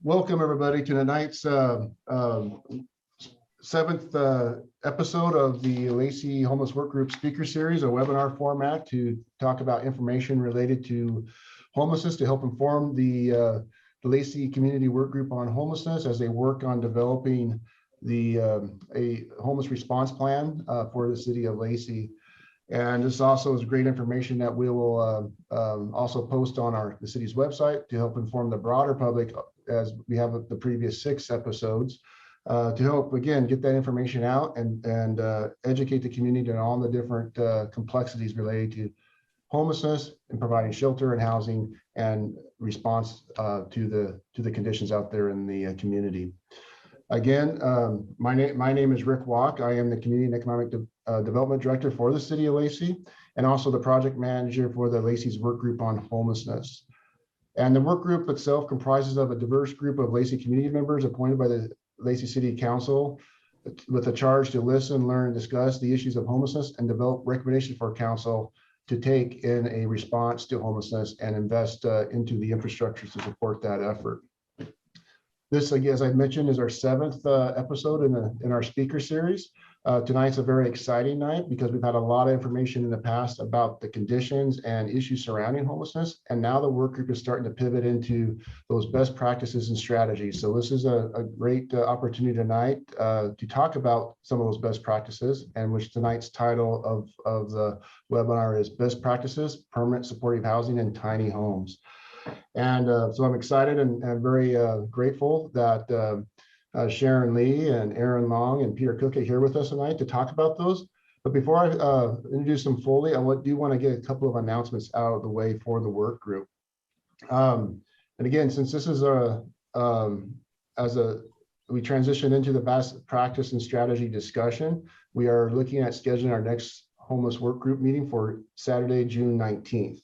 Welcome everybody to tonight's seventh episode of the Lacey Homeless Work Group Speaker Series, a webinar format to talk about information related to homelessness to help inform the Lacey Community Work Group on homelessness as they work on developing a homeless response plan for the city of Lacey. And this also is great information that we will also post on the city's website to help inform the broader public, as we have the previous 6 episodes, to help, again, get that information out and educate the community on all the different complexities related to homelessness and providing shelter and housing and response to the conditions out there in the community. Again, my name is Rick Walk. I am the Community and Economic Development Director for the City of Lacey, and also the Project Manager for the Lacey's Work Group on Homelessness. And the work group itself comprises of a diverse group of Lacey community members appointed by the Lacey City Council with a charge to listen, learn, and discuss the issues of homelessness and develop recommendations for council to take in a response to homelessness and invest into the infrastructure to support that effort. This, as I mentioned, is our 7th episode in our speaker series. Tonight's a very exciting night because we've had a lot of information in the past about the conditions and issues surrounding homelessness. And now the work group is starting to pivot into those best practices and strategies. So this is a great opportunity tonight to talk about some of those best practices, and which tonight's title of the webinar is Best Practices, Permanent Supportive Housing and Tiny Homes. And so I'm excited and very grateful that Sharon Lee and Aaron Long and Peter Cook are here with us tonight to talk about those. But before I introduce them fully, I do want to get a couple of announcements out of the way for the work group. And again, since this is we transition into the best practice and strategy discussion, we are looking at scheduling our next homeless work group meeting for Saturday, June 19th.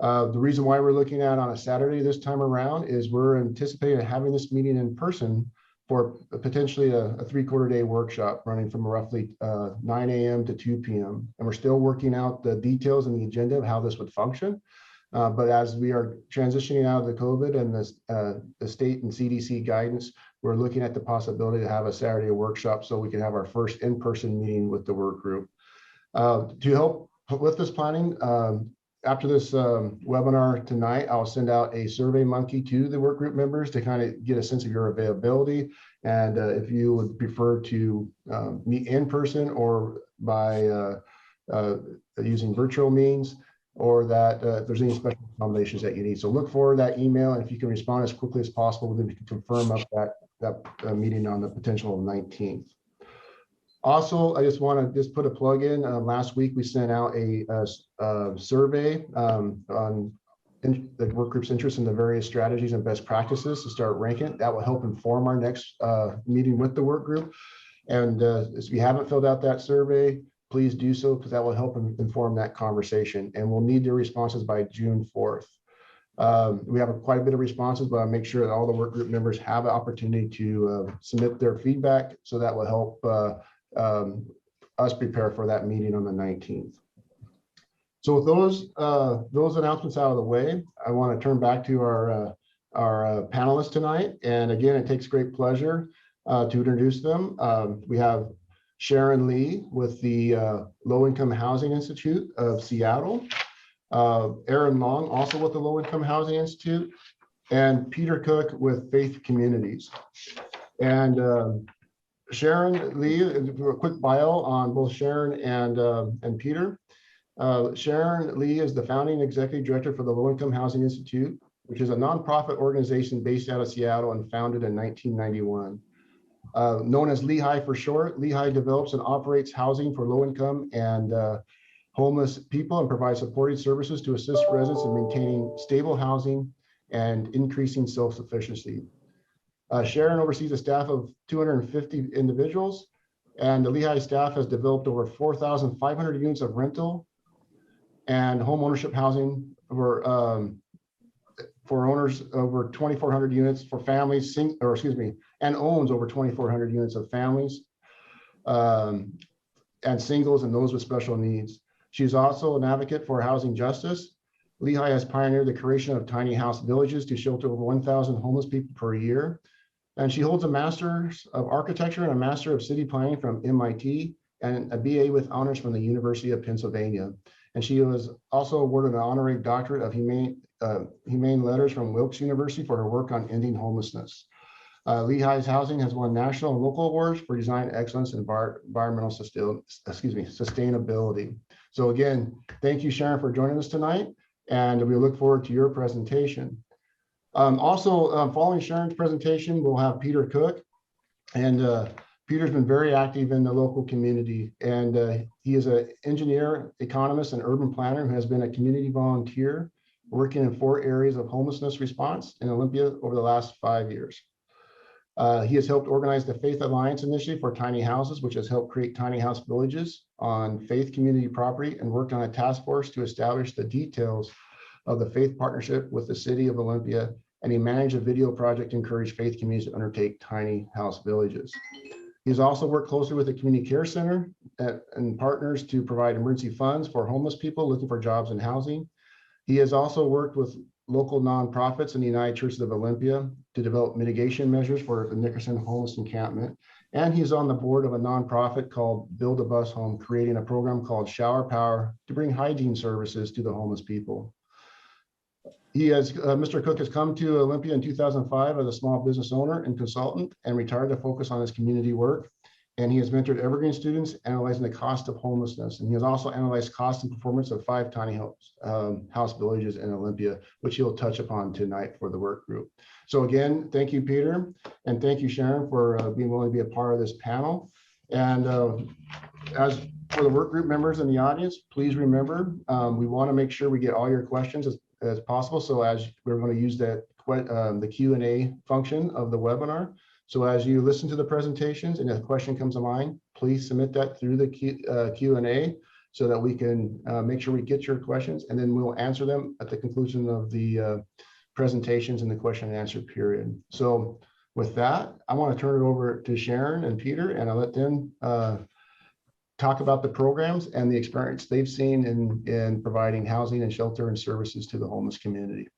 The reason why we're looking at on a Saturday this time around is we're anticipating having this meeting in person for potentially a 3/4 day workshop running from roughly 9 a.m. to 2 p.m. And we're still working out the details and the agenda of how this would function. But as we are transitioning out of the COVID and the state and CDC guidance, we're looking at the possibility to have a Saturday workshop so we can have our first in-person meeting with the work group. To help with this planning, after this webinar tonight, I'll send out a Survey Monkey to the work group members to kind of get a sense of your availability. And if you would prefer to meet in person or by using virtual means, or that if there's any special accommodations that you need. So look for that email, and if you can respond as quickly as possible, then we can confirm up that meeting on the potential 19th. Also, I just want to put a plug in. Last week, we sent out a survey on the work group's interest in the various strategies and best practices to start ranking. That will help inform our next meeting with the work group. And if you haven't filled out that survey, please do so, because that will help inform that conversation. And we'll need your responses by June 4th. We have quite a bit of responses, but I'll make sure that all the work group members have an opportunity to submit their feedback. So that will help us prepare for that meeting on the 19th. So with those announcements out of the way, I want to turn back to our panelists tonight. And again, it takes great pleasure to introduce them. We have Sharon Lee with the Low Income Housing Institute of Seattle, Aaron Long, also with the Low Income Housing Institute, and Peter Cook with Faith Communities. And Sharon Lee, a quick bio on both Sharon and Peter. Sharon Lee is the founding executive director for the Low Income Housing Institute, which is a nonprofit organization based out of Seattle and founded in 1991. Known as LIHI for short, LIHI develops and operates housing for low income and homeless people and provides supportive services to assist residents in maintaining stable housing and increasing self-sufficiency. Sharon oversees a staff of 250 individuals, and the LIHI staff has developed over 4,500 units of rental and home ownership housing for owners, over 2,400 units for families, and owns over 2,400 units of families and singles and those with special needs. She's also an advocate for housing justice LIHI has pioneered the creation of tiny house villages to shelter over 1,000 homeless people per year. And she holds a Master's of Architecture and a Master of City Planning from MIT and a BA with honors from the University of Pennsylvania. And she was also awarded an honorary doctorate of humane letters from Wilkes University for her work on ending homelessness. LIHI's housing has won national and local awards for design excellence and environmental sustainability. So again, thank you, Sharon, for joining us tonight, and we look forward to your presentation. Following Sharon's presentation, we'll have Peter Cook, and Peter's been very active in the local community, and he is an engineer, economist, and urban planner who has been a community volunteer working in 4 areas of homelessness response in Olympia over the last 5 years. He has helped organize the Faith Alliance Initiative for tiny houses, which has helped create tiny house villages on faith community property, and worked on a task force to establish the details of the faith partnership with the city of Olympia. And he managed a video project to encourage faith communities to undertake tiny house villages. He's also worked closely with the Community Care Center and partners to provide emergency funds for homeless people looking for jobs and housing. He has also worked with local nonprofits in the United Churches of Olympia to develop mitigation measures for the Nickerson homeless encampment. And he's on the board of a nonprofit called Build a Bus Home, creating a program called Shower Power to bring hygiene services to the homeless people. Mr. Cook has come to Olympia in 2005 as a small business owner and consultant, and retired to focus on his community work. And he has mentored Evergreen students analyzing the cost of homelessness. And he has also analyzed cost and performance of 5 tiny house villages in Olympia, which he'll touch upon tonight for the work group. So again, thank you, Peter, and thank you, Sharon, for being willing to be a part of this panel. And as for the work group members in the audience, please remember, we want to make sure we get all your questions as possible. So as we're going to use that the Q&A function of the webinar. So as you listen to the presentations and if a question comes to mind, please submit that through the Q&A so that we can make sure we get your questions, and then we'll answer them at the conclusion of the presentations in the question and answer period. So with that, I want to turn it over to Sharon and Peter, and I'll let them talk about the programs and the experience they've seen in providing housing and shelter and services to the homeless community.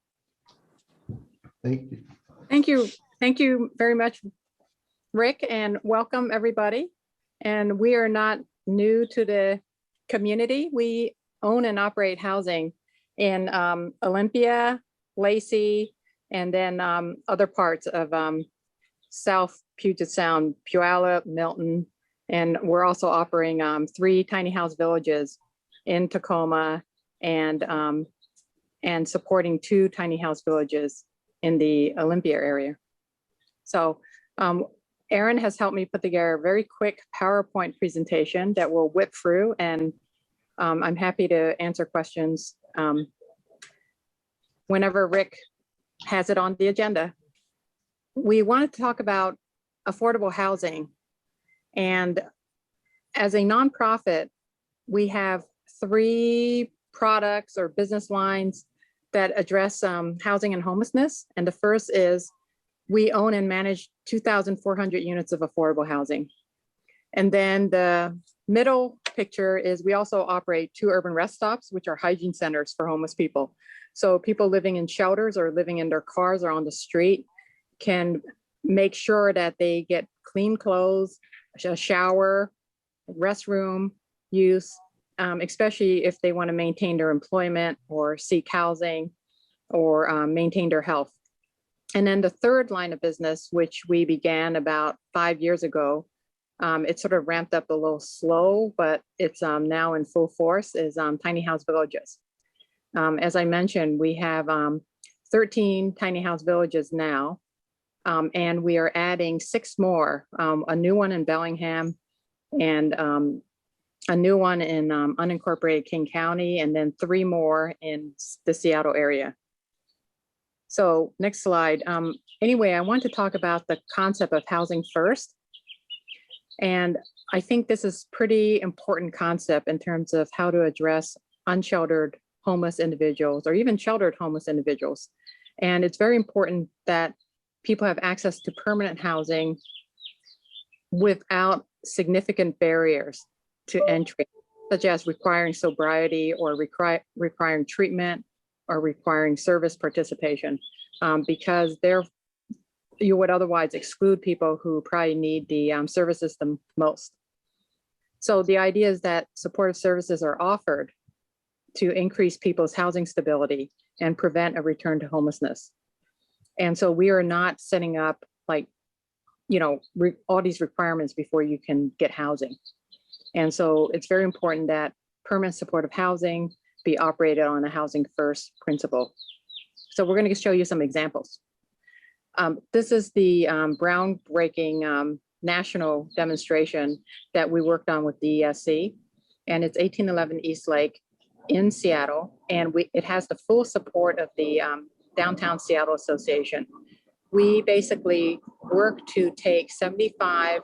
Thank you. Thank you. Thank you very much, Rick, and welcome everybody. And we are not new to the community. We own and operate housing in Olympia, Lacey, and then other parts of South Puget Sound, Puyallup, Milton. And we're also operating 3 tiny house villages in Tacoma, and supporting 2 tiny house villages in the Olympia area. So Aaron has helped me put together a very quick PowerPoint presentation that we'll whip through, and I'm happy to answer questions whenever Rick has it on the agenda. We wanted to talk about affordable housing. And as a nonprofit, we have 3 products or business lines that address housing and homelessness. And the first is we own and manage 2,400 units of affordable housing. And then the middle picture is we also operate 2 urban rest stops, which are hygiene centers for homeless people. So people living in shelters or living in their cars or on the street can make sure that they get clean clothes, a shower, restroom use, especially if they want to maintain their employment or seek housing or maintain their health. And then the third line of business, which we began about 5 years ago, it sort of ramped up a little slow, but it's now in full force, is tiny house villages. As I mentioned, we have 13 tiny house villages now, and we are adding 6 more, a new one in Bellingham, and a new one in unincorporated King County, and then 3 more in the Seattle area. So next slide. Anyway, I want to talk about the concept of housing first. And I think this is pretty important concept in terms of how to address unsheltered homeless individuals or even sheltered homeless individuals. And it's very important that people have access to permanent housing without significant barriers to entry, such as requiring sobriety or requiring treatment are requiring service participation because you would otherwise exclude people who probably need the services the most. So the idea is that supportive services are offered to increase people's housing stability and prevent a return to homelessness. And so we are not setting up like, all these requirements before you can get housing. And so it's very important that permanent supportive housing be operated on a housing first principle. So we're going to show you some examples. This is the groundbreaking national demonstration that we worked on with DESC, and it's 1811 Eastlake in Seattle, and it has the full support of the Downtown Seattle Association. We basically worked to take 75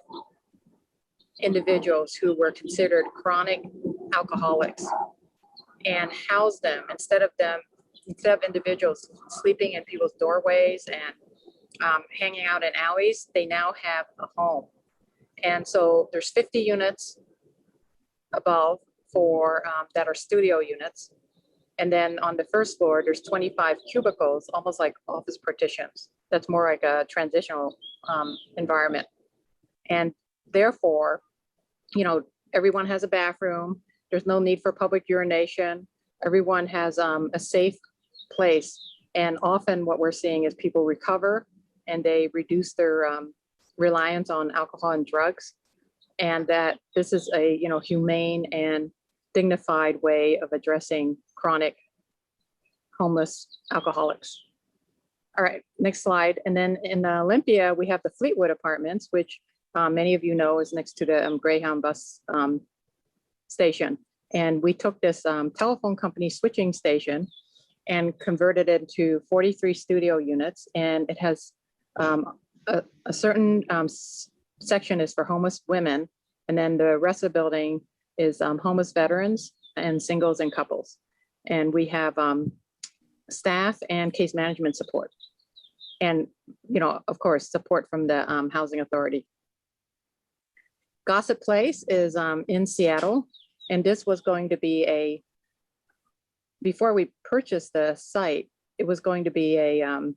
individuals who were considered chronic alcoholics and house them instead of individuals sleeping in people's doorways and hanging out in alleys. They now have a home. And so there's 50 units above for that are studio units. And then on the first floor, there's 25 cubicles, almost like office partitions. That's more like a transitional environment. And therefore, everyone has a bathroom. There's no need for public urination. Everyone has a safe place. And often what we're seeing is people recover and they reduce their reliance on alcohol and drugs. And that this is a humane and dignified way of addressing chronic homeless alcoholics. All right, next slide. And then in Olympia, we have the Fleetwood apartments, which many of you know is next to the Greyhound bus station. And we took this telephone company switching station and converted it into 43 studio units. And it has a certain section is for homeless women. And then the rest of the building is homeless veterans and singles and couples. And we have staff and case management support. And, of course, support from the Housing Authority. Gossip Place is in Seattle. And this was going to be before we purchased the site, it was going to be a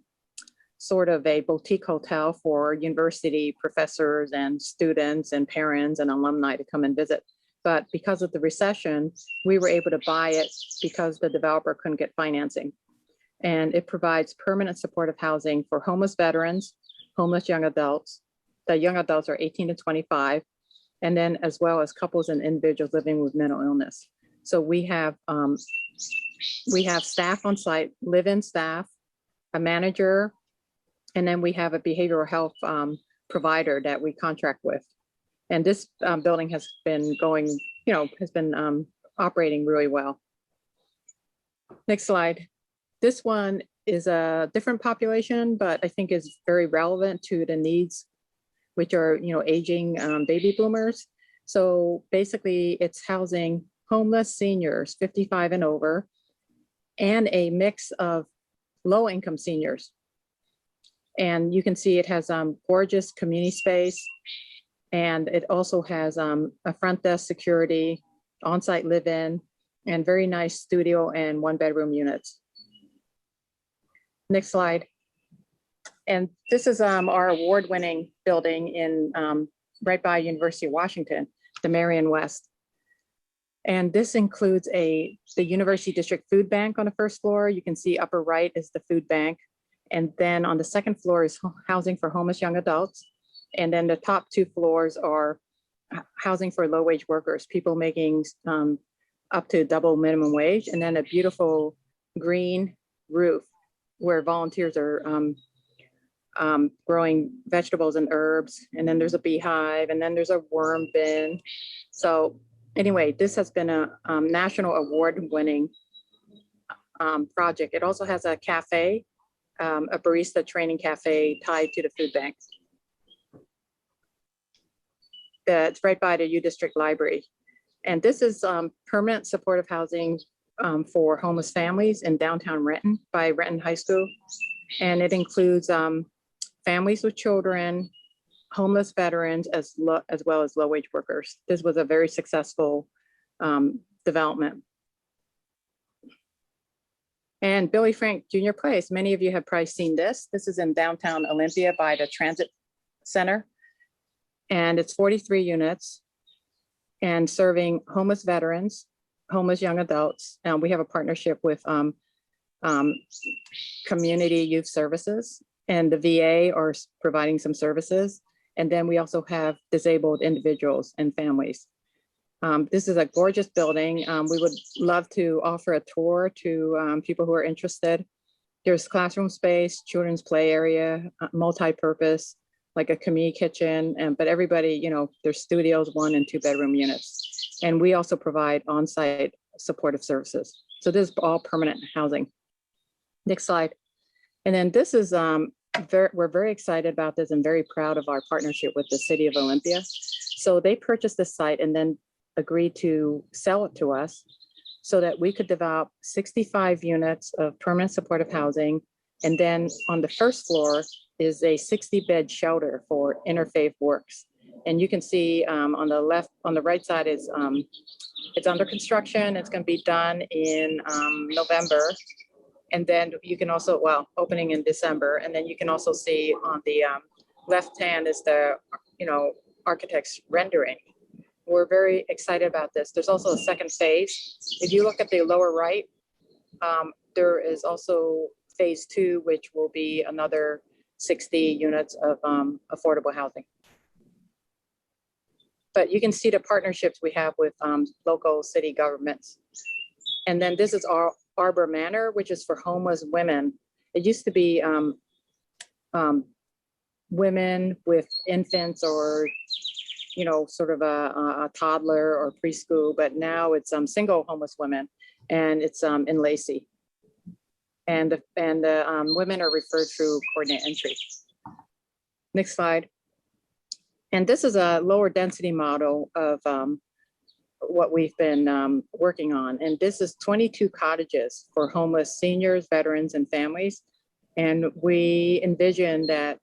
sort of a boutique hotel for university professors and students and parents and alumni to come and visit. But because of the recession, we were able to buy it because the developer couldn't get financing. And it provides permanent supportive housing for homeless veterans, homeless young adults. The young adults are 18 to 25, and then as well as couples and individuals living with mental illness. So we have staff on site, live-in staff, a manager, and then we have a behavioral health provider that we contract with. And this building has been going, operating really well. Next slide. This one is a different population, but I think is very relevant to the needs, which are, aging baby boomers. So basically it's housing homeless seniors, 55 and over, and a mix of low income seniors. And you can see it has gorgeous community space. And it also has a front desk security, on-site live-in, and very nice studio and one-bedroom units. Next slide. And this is our award-winning building in right by University of Washington, the Marion West. And this includes the University District Food Bank on the first floor. You can see upper right is the food bank. And then on the second floor is housing for homeless young adults. And then the top two floors are housing for low-wage workers, people making up to double minimum wage, and then a beautiful green roof where volunteers are growing vegetables and herbs. And then there's a beehive, and then there's a worm bin. So anyway, this has been a national award-winning project. It also has a cafe, a barista training cafe tied to the food bank. It's right by the U District Library. And this is permanent supportive housing for homeless families in downtown Renton by Renton High School. And it includes families with children, homeless veterans, as well as low-wage workers. This was a very successful development. And Billy Frank Junior Place, many of you have probably seen this. This is in downtown Olympia by the Transit Center. And it's 43 units and serving homeless veterans, homeless young adults. And we have a partnership with Community Youth Services, and the VA are providing some services. And then we also have disabled individuals and families. This is a gorgeous building. We would love to offer a tour to people who are interested. There's classroom space, children's play area, multi-purpose, like a community kitchen, but everybody, you know, there's studios, 1 and 2 bedroom units. And we also provide on-site supportive services. So this is all permanent housing. Next slide. And then this is, we're very excited about this and very proud of our partnership with the city of Olympia. So they purchased this site and then agreed to sell it to us so that we could develop 65 units of permanent supportive housing. And then on the first floor is a 60-bed shelter for interfaith works. And you can see on the left, on the right side is, it's under construction. It's going to be done in November. And then you can also, well, opening in December. And then you can also see on the left hand is the, you know, architect's rendering. We're very excited about this. There's also a second phase. If you look at the lower right, there is also phase 2, which will be another 60 units of affordable housing. But you can see the partnerships we have with local city governments. And then this is our Arbor Manor, which is for homeless women. It used to be women with infants or, you know, sort of a toddler or preschool, but now it's single homeless women, and it's in Lacey. And the women are referred through coordinate entry. Next slide. And this is a lower density model of what we've been working on. And this is 22 cottages for homeless seniors, veterans, and families. And we envision that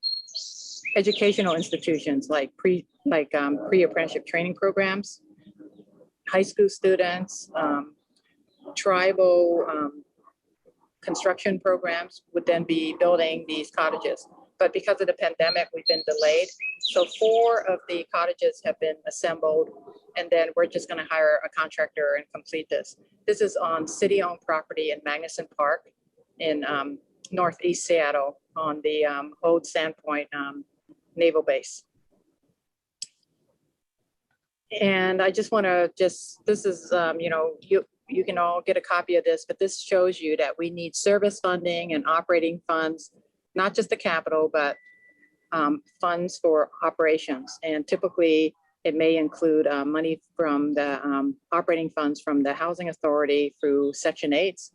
educational institutions like pre-apprenticeship training programs, high school students, tribal construction programs would then be building these cottages. But because of the pandemic, we've been delayed. So 4 of the cottages have been assembled, and then we're just going to hire a contractor and complete this. This is on city-owned property in Magnuson Park in Northeast Seattle on the Old Sandpoint Naval Base. And I just want to this is, you know, you can all get a copy of this, but this shows you that we need service funding and operating funds, not just the capital, but funds for operations. And typically it may include money from the operating funds from the Housing Authority through Section 8s.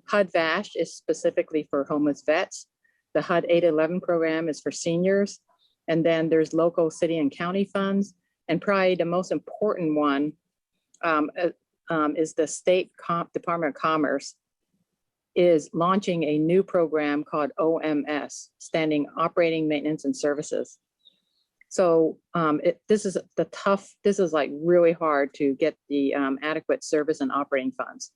HUD-VASH is specifically for homeless vets. The HUD 811 program is for seniors. And then there's local city and county funds. And probably the most important one is the State Department of Commerce is launching a new program called OMS, standing Operating Maintenance and Services. So this is like really hard to get the adequate service and operating funds.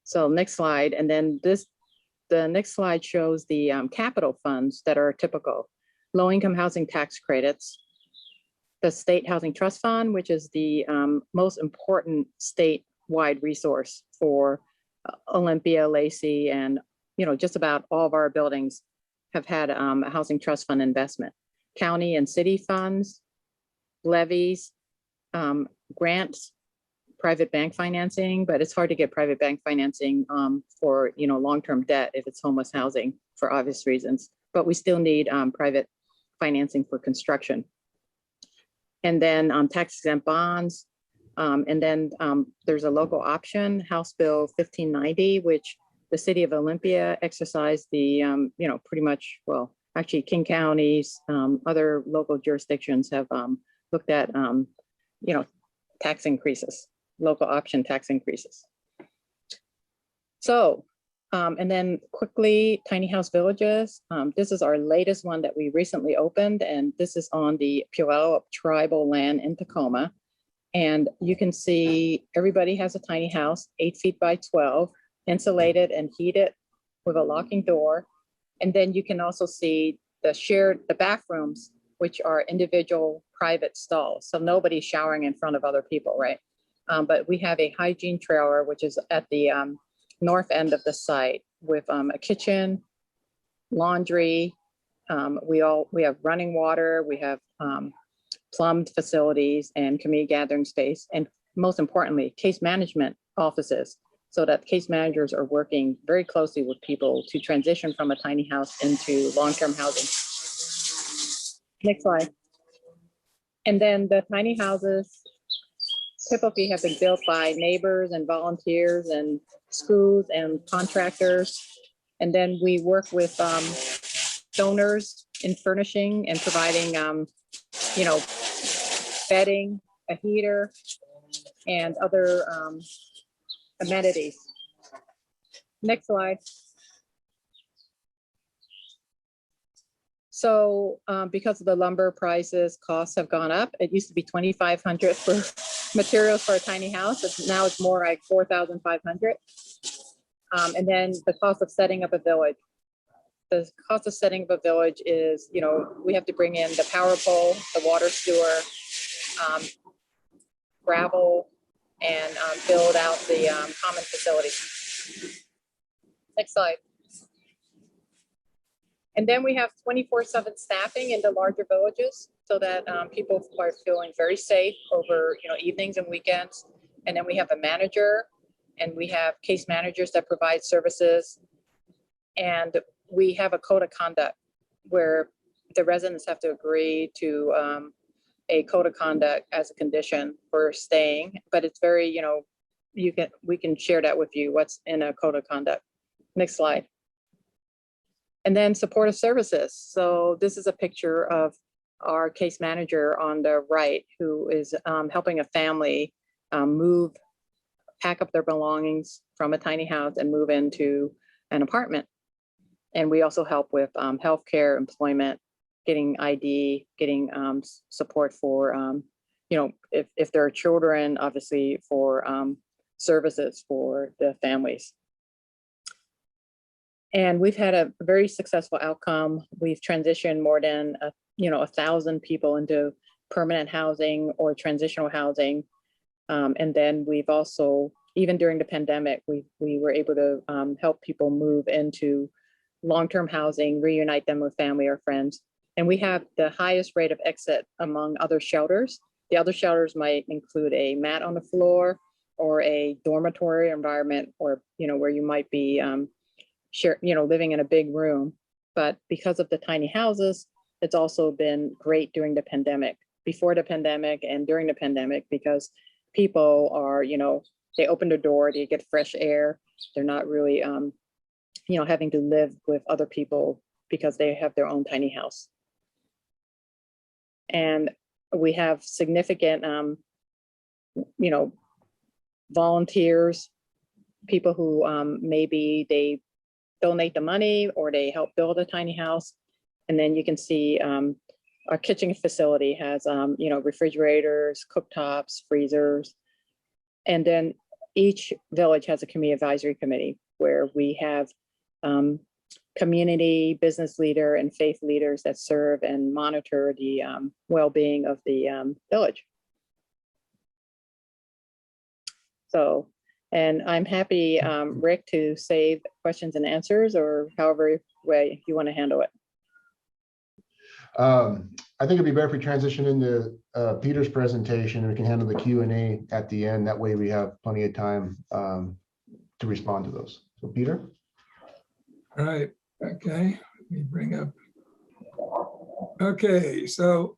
So next slide, and then the next slide shows the capital funds that are typical. Low-income housing tax credits, the State Housing Trust Fund, which is the most important statewide resource for Olympia, Lacey, and just about all of our buildings have had a housing trust fund investment. County and city funds, levies, grants, private bank financing, but it's hard to get private bank financing for long-term debt if it's homeless housing for obvious reasons. But we still need private financing for construction. And then tax-exempt bonds. And then there's a local option, House Bill 1590, which the city of Olympia exercised the, pretty much, well, actually King counties, other local jurisdictions have looked at, tax increases, local option tax increases. So, and then quickly, tiny house villages. This is our latest one that we recently opened, and this is on the Puyallup tribal land in Tacoma. And you can see everybody has a tiny house, 8 feet by 12. insulated and heated with a locking door. And then you can also see the bathrooms, which are individual private stalls. So nobody's showering in front of other people, right? But we have a hygiene trailer, which is at the north end of the site with a kitchen, laundry. We have running water. We have plumbed facilities and community gathering space. And most importantly, case management offices, so that case managers are working very closely with people to transition from a tiny house into long-term housing. Next slide. And then the tiny houses typically have been built by neighbors and volunteers and schools and contractors. And then we work with donors in furnishing and providing, bedding, a heater, and other amenities. Next slide. So because of the lumber prices, costs have gone up. It used to be $2,500 for materials for a tiny house. Now it's more like $4,500. And then the cost of setting up a village. The cost of setting up a village is, we have to bring in the power pole, the water sewer, gravel, and build out the common facilities. Next slide. And then we have 24/7 staffing in the larger villages so that people are feeling very safe over evenings and weekends. And then we have a manager, and we have case managers that provide services. And we have a code of conduct where the residents have to agree to a code of conduct as a condition for staying. But it's very, we can share that with you, what's in a code of conduct. Next slide. And then supportive services. So this is a picture of our case manager on the right, who is helping a family pack up their belongings from a tiny house and move into an apartment. And we also help with healthcare, employment, getting ID, getting support for, if there are children, obviously for services for the families. And we've had a very successful outcome. We've transitioned more than 1,000 people into permanent housing or transitional housing. And then we've also, even during the pandemic, we were able to help people move into long-term housing, reunite them with family or friends. And we have the highest rate of exit among other shelters. The other shelters might include a mat on the floor or a dormitory environment, or where you might be living in a big room. But because of the tiny houses, it's also been great during the pandemic, before the pandemic and during the pandemic, because people are, they open the door, they get fresh air. They're not really, having to live with other people because they have their own tiny house. And we have significant, volunteers, people who maybe they donate the money or they help build a tiny house. And then you can see our kitchen facility has, refrigerators, cooktops, freezers. And then each village has a community advisory committee where we have community, business leader, and faith leaders that serve and monitor the well-being of the village. So, and I'm happy, Rick, to save questions and answers, or however way you want to handle it. I think it'd be better if we transition into Peter's presentation, and we can handle the Q&A at the end. That way we have plenty of time to respond to those. So Peter? All right, okay, let me bring up. Okay, so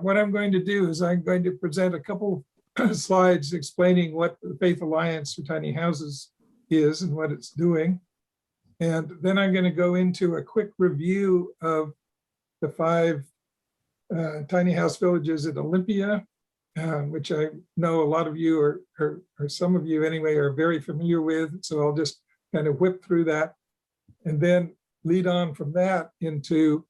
what I'm going to do is I'm going to present a couple slides explaining what the Faith Alliance for Tiny Houses is and what it's doing. And then I'm going to go into a quick review of the 5 tiny house villages in Olympia, which I know a lot of you, or some of you anyway, are very familiar with. So I'll just kind of whip through that and then lead on from that into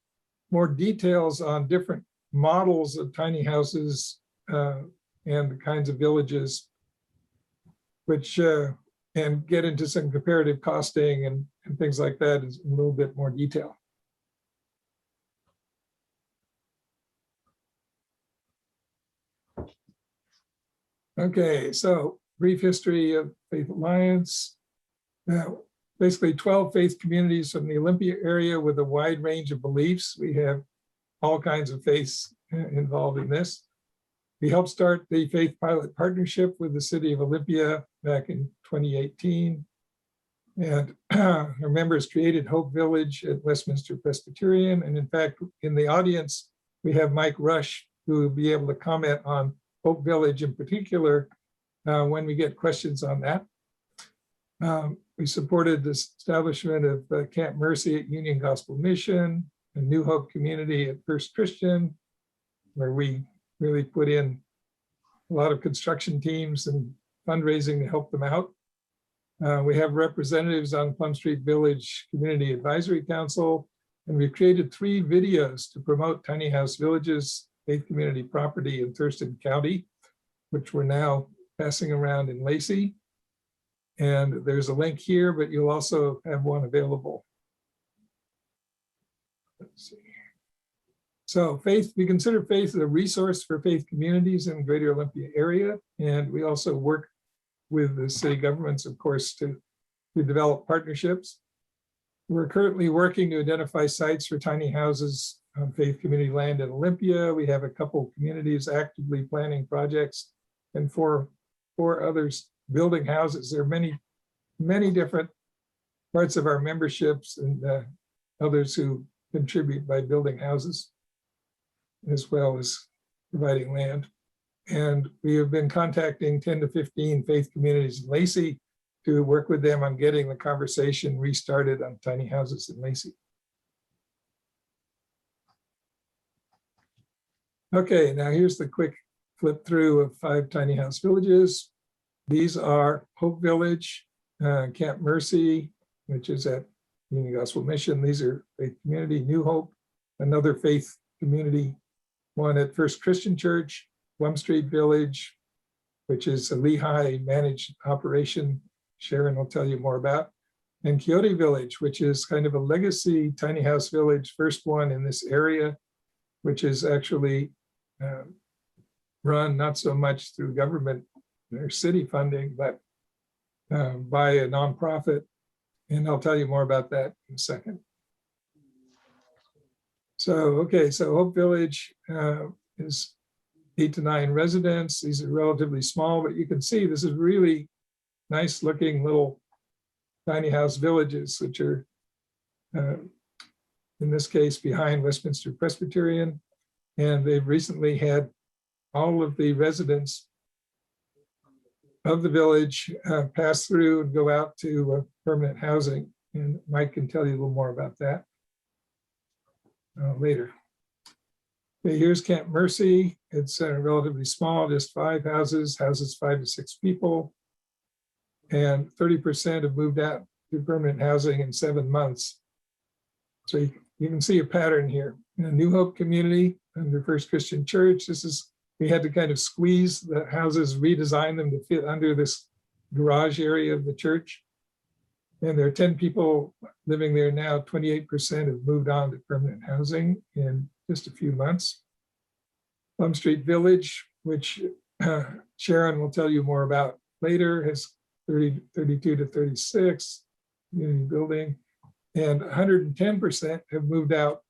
more details on different models of tiny houses and the kinds of villages, which, and and get into some comparative costing and things like that in a little bit more detail. Okay, so brief history of Faith Alliance. Now, basically 12 faith communities from the Olympia area with a wide range of beliefs. We have all kinds of faiths involved in this. We helped start the Faith Pilot Partnership with the city of Olympia back in 2018. And our members created Hope Village at Westminster Presbyterian. And in fact, in the audience, we have Mike Rush, who will be able to comment on Hope Village in particular when we get questions on that. We supported the establishment of Camp Mercy at Union Gospel Mission, a New Hope community at First Christian, where we really put in a lot of construction teams and fundraising to help them out. We have representatives on Plum Street Village Community Advisory Council, and we created 3 videos to promote tiny house villages, faith community property in Thurston County, which we're now passing around in Lacey. And there's a link here, but you'll also have one available. Let's see. So faith, we consider faith a resource for faith communities in the greater Olympia area. And we also work with the city governments, of course, to develop partnerships. We're currently working to identify sites for tiny houses on faith community land in Olympia. We have a couple communities actively planning projects and four others building houses. There are many different parts of our memberships and others who contribute by building houses, as well as providing land. And we have been contacting 10 to 15 faith communities in Lacey to work with them on getting the conversation restarted on tiny houses in Lacey. Okay, now here's the quick flip through of 5 tiny house villages. These are Hope Village, Camp Mercy, which is at Union Gospel Mission. These are faith community. New Hope, another faith community, one at First Christian Church. Plum Street Village, which is a LIHI managed operation, Sharon will tell you more about. And Quixote Village, which is kind of a legacy tiny house village, first one in this area, which is actually run not so much through government or city funding, but by a nonprofit. And I'll tell you more about that in a second. So, okay, so Hope Village is 8 to 9 residents. These are relatively small, but you can see this is really nice looking little tiny house villages, which are, in this case, behind Westminster Presbyterian. And they've recently had all of the residents of the village pass through and go out to permanent housing. And Mike can tell you a little more about that later. Okay, here's Camp Mercy. It's relatively small, just 5 houses 5 to 6 people. And 30% have moved out to permanent housing in 7 months. So you can see a pattern here. In a New Hope community under First Christian Church, we had to kind of squeeze the houses, redesign them to fit under this garage area of the church. And there are 10 people living there now. 28% have moved on to permanent housing in just a few months. Plum Street Village, which Sharon will tell you more about later, has 32 to 36 community building, and 110% have moved out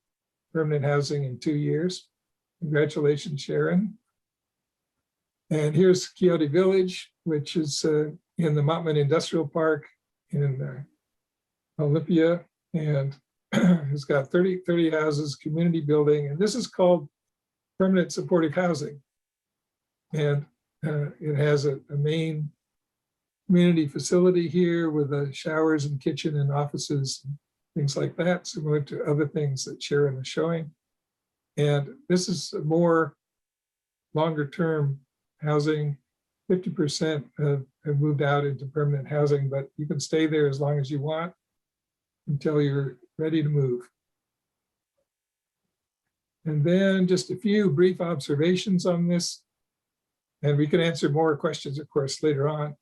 permanent housing in 2 years. Congratulations, Sharon. And here's Quixote Village, which is in the Mottman Industrial Park in Olympia, and it's got 30 houses, community building, and this is called permanent supportive housing. And it has a main community facility here with showers and kitchen and offices, and things like that, similar to other things that Sharon is showing. And this is a more longer term housing. 50% have moved out into permanent housing, but you can stay there as long as you want until you're ready to move. And then just a few brief observations on this, and we can answer more questions, of course, later on.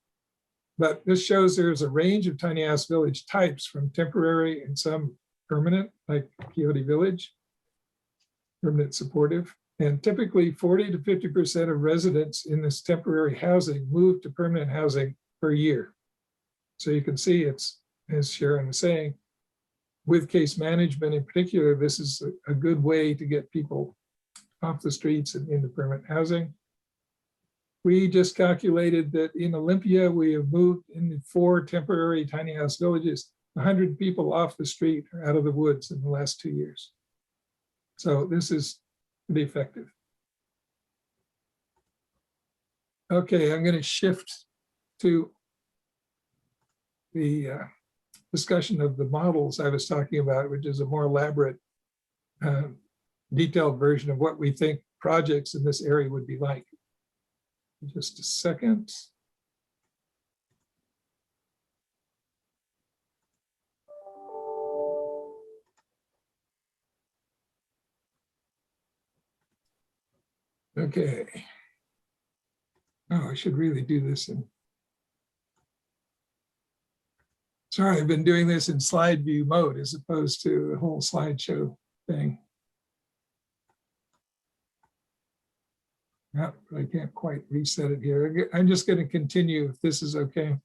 But this shows there's a range of tiny house village types, from temporary and some permanent, like Quixote Village, permanent supportive. And typically 40 to 50% of residents in this temporary housing move to permanent housing per year. So you can see it's, as Sharon was saying, with case management in particular, this is a good way to get people off the streets and into permanent housing. We just calculated that in Olympia, we have moved in 4 temporary tiny house villages, 100 people off the street or out of the woods in the last 2 years. So this is pretty effective. Okay, I'm going to shift to the discussion of the models I was talking about, which is a more elaborate, detailed version of what we think projects in this area would be like. Just a second. Okay. Oh, I should really do this in. Sorry, I've been doing this in slide view mode as opposed to the whole slideshow thing. No, I can't quite reset it here. I'm just going to continue if this is okay.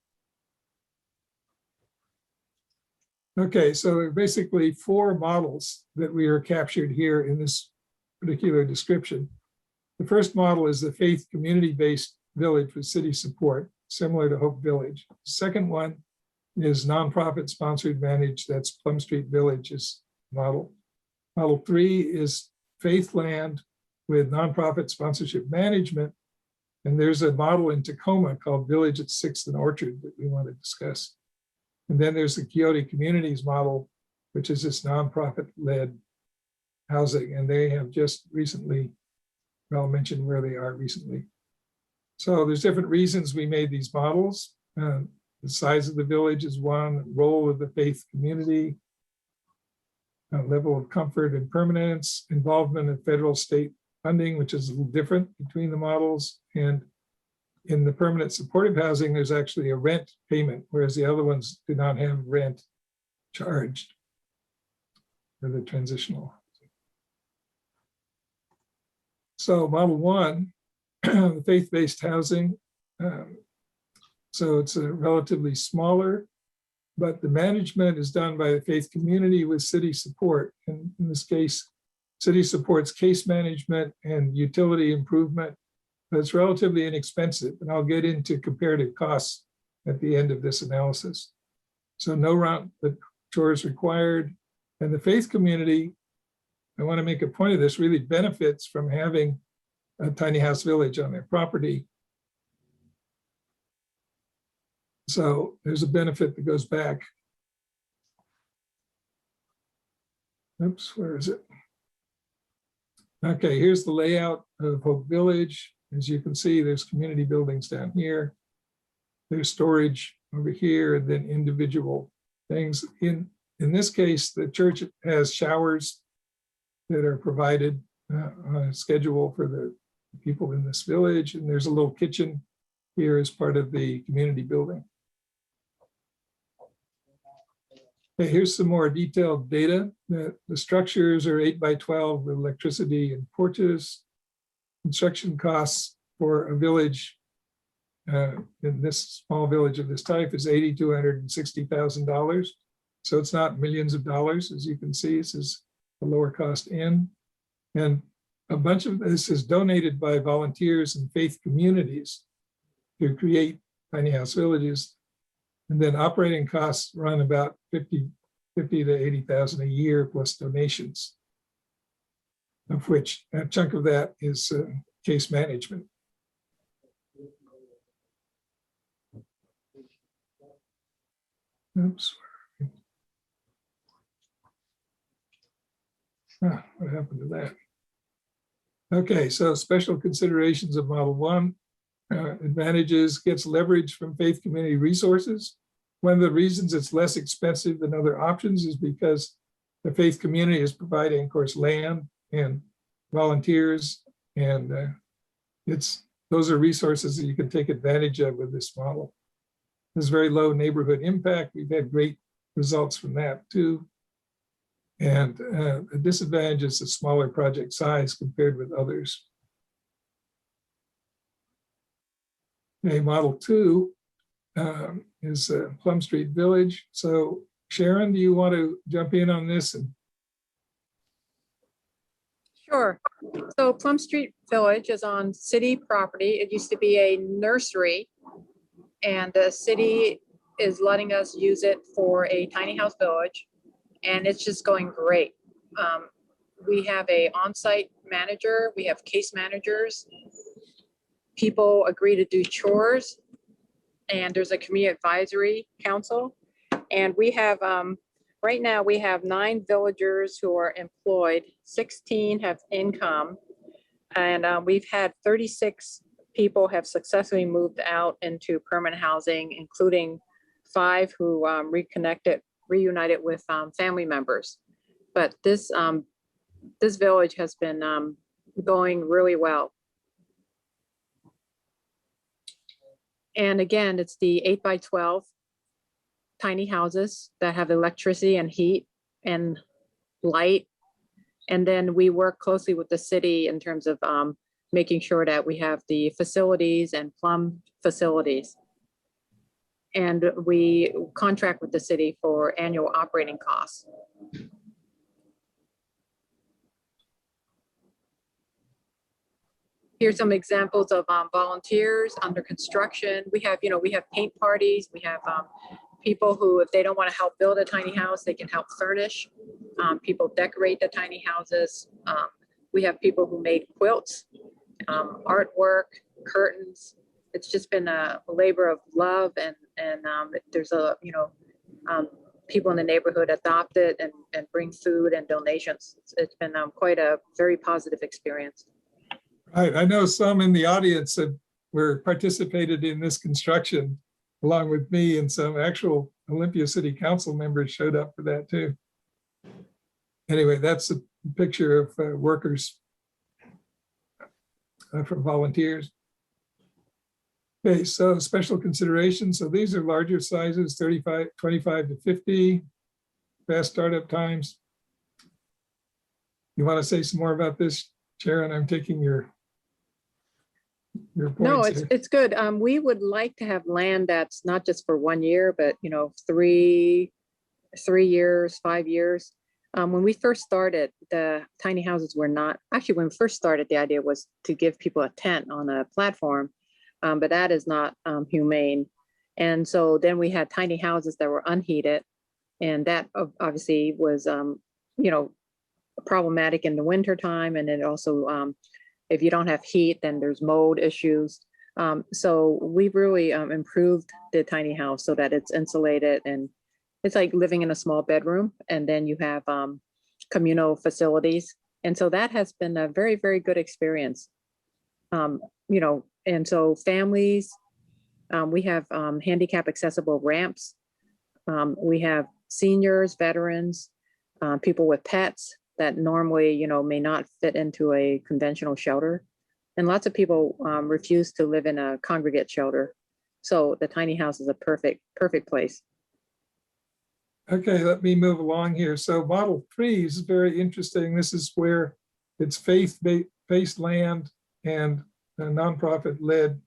Okay, so basically 4 models that we are captured here in this particular description. The first model is the faith community-based village with city support, similar to Hope Village. The second one is nonprofit sponsored managed, that's Plum Street Village's model. Model 3 is faith land with nonprofit sponsorship management. And there's a model in Tacoma called Village at 6th and Orchard that we want to discuss. And then there's the Quixote Communities model, which is this nonprofit-led housing. And they have just recently, I'll mention where they are recently. So there's different reasons we made these models. The size of the village is one, role of the faith community, level of comfort and permanence, involvement in federal state funding, which is a little different between the models. And in the permanent supportive housing, there's actually a rent payment, whereas the other ones do not have rent charged for the transitional. So model 1, the faith-based housing. So it's a relatively smaller, but the management is done by the faith community with city support. And in this case, city supports case management and utility improvement, but it's relatively inexpensive. And I'll get into comparative costs at the end of this analysis. So no round the chores required. And the faith community, I want to make a point of this, really benefits from having a tiny house village on their property. So there's a benefit that goes back. Oops, where is it? Okay, here's the layout of Hope Village. As you can see, there's community buildings down here. There's storage over here, and then individual things. In this case, the church has showers that are provided on a schedule for the people in this village. And there's a little kitchen here as part of the community building. Okay, here's some more detailed data. The structures are 8 by 12 with electricity and porches. Construction costs for a village in this small village of this type is $80,000 to $160,000. So it's not millions of dollars, as you can see. This is the lower cost end. And a bunch of this is donated by volunteers and faith communities to create tiny house villages. And then operating costs run about $50,000 to $80,000 a year plus donations, of which a chunk of that is case management. Oops. What happened to that? Okay, so special considerations of Model 1. Advantages, gets leverage from faith community resources. One of the reasons it's less expensive than other options is because the faith community is providing, of course, land and volunteers, and those are resources that you can take advantage of with this model. There's very low neighborhood impact. We've had great results from that too. And a disadvantage is the smaller project size compared with others. Okay, model 2 is Plum Street Village. So Sharon, do you want to jump in on this? Sure. So Plum Street Village is on city property. It used to be a nursery, and the city is letting us use it for a tiny house village, and it's just going great. We have a on-site manager, we have case managers. People agree to do chores, and there's a community advisory council. And we have, right now we have 9 villagers who are employed, 16 have income, and we've had 36 people have successfully moved out into permanent housing, including 5 who reunited with family members. But this village has been going really well. And again, it's the 8x12 tiny houses that have electricity and heat and light. And then we work closely with the city in terms of making sure that we have the facilities and Plum facilities. And we contract with the city for annual operating costs. Here's some examples of volunteers under construction. We have paint parties. We have people who, if they don't want to help build a tiny house, they can help furnish. People decorate the tiny houses. We have people who made quilts, artwork, curtains. It's just been a labor of love, and there's people in the neighborhood adopt it and bring food and donations. It's been quite a very positive experience. Right. I know some in the audience that were participated in this construction along with me, and some actual Olympia City Council members showed up for that too. Anyway, that's a picture of workers from volunteers. Okay, so special considerations. So these are larger sizes, 25 to 50, fast startup times. You want to say some more about this, Sharon? I'm taking your points. No, it's good. We would like to have land that's not just for 1 year, but 3 years, 5 years. When we first started, the tiny houses were not, actually when we first started, the idea was to give people a tent on a platform, but that is not humane. And so then we had tiny houses that were unheated, and that obviously was, problematic in the winter time. And then also, if you don't have heat, then there's mold issues. So we've really improved the tiny house so that it's insulated, and it's like living in a small bedroom, and then you have communal facilities. And so that has been a very, very good experience. And so families, we have handicap accessible ramps. We have seniors, veterans, people with pets that normally, may not fit into a conventional shelter. And lots of people refuse to live in a congregate shelter. So the tiny house is a perfect place. Okay, let me move along here. So model 3 is very interesting. This is where it's faith-based land and nonprofit led.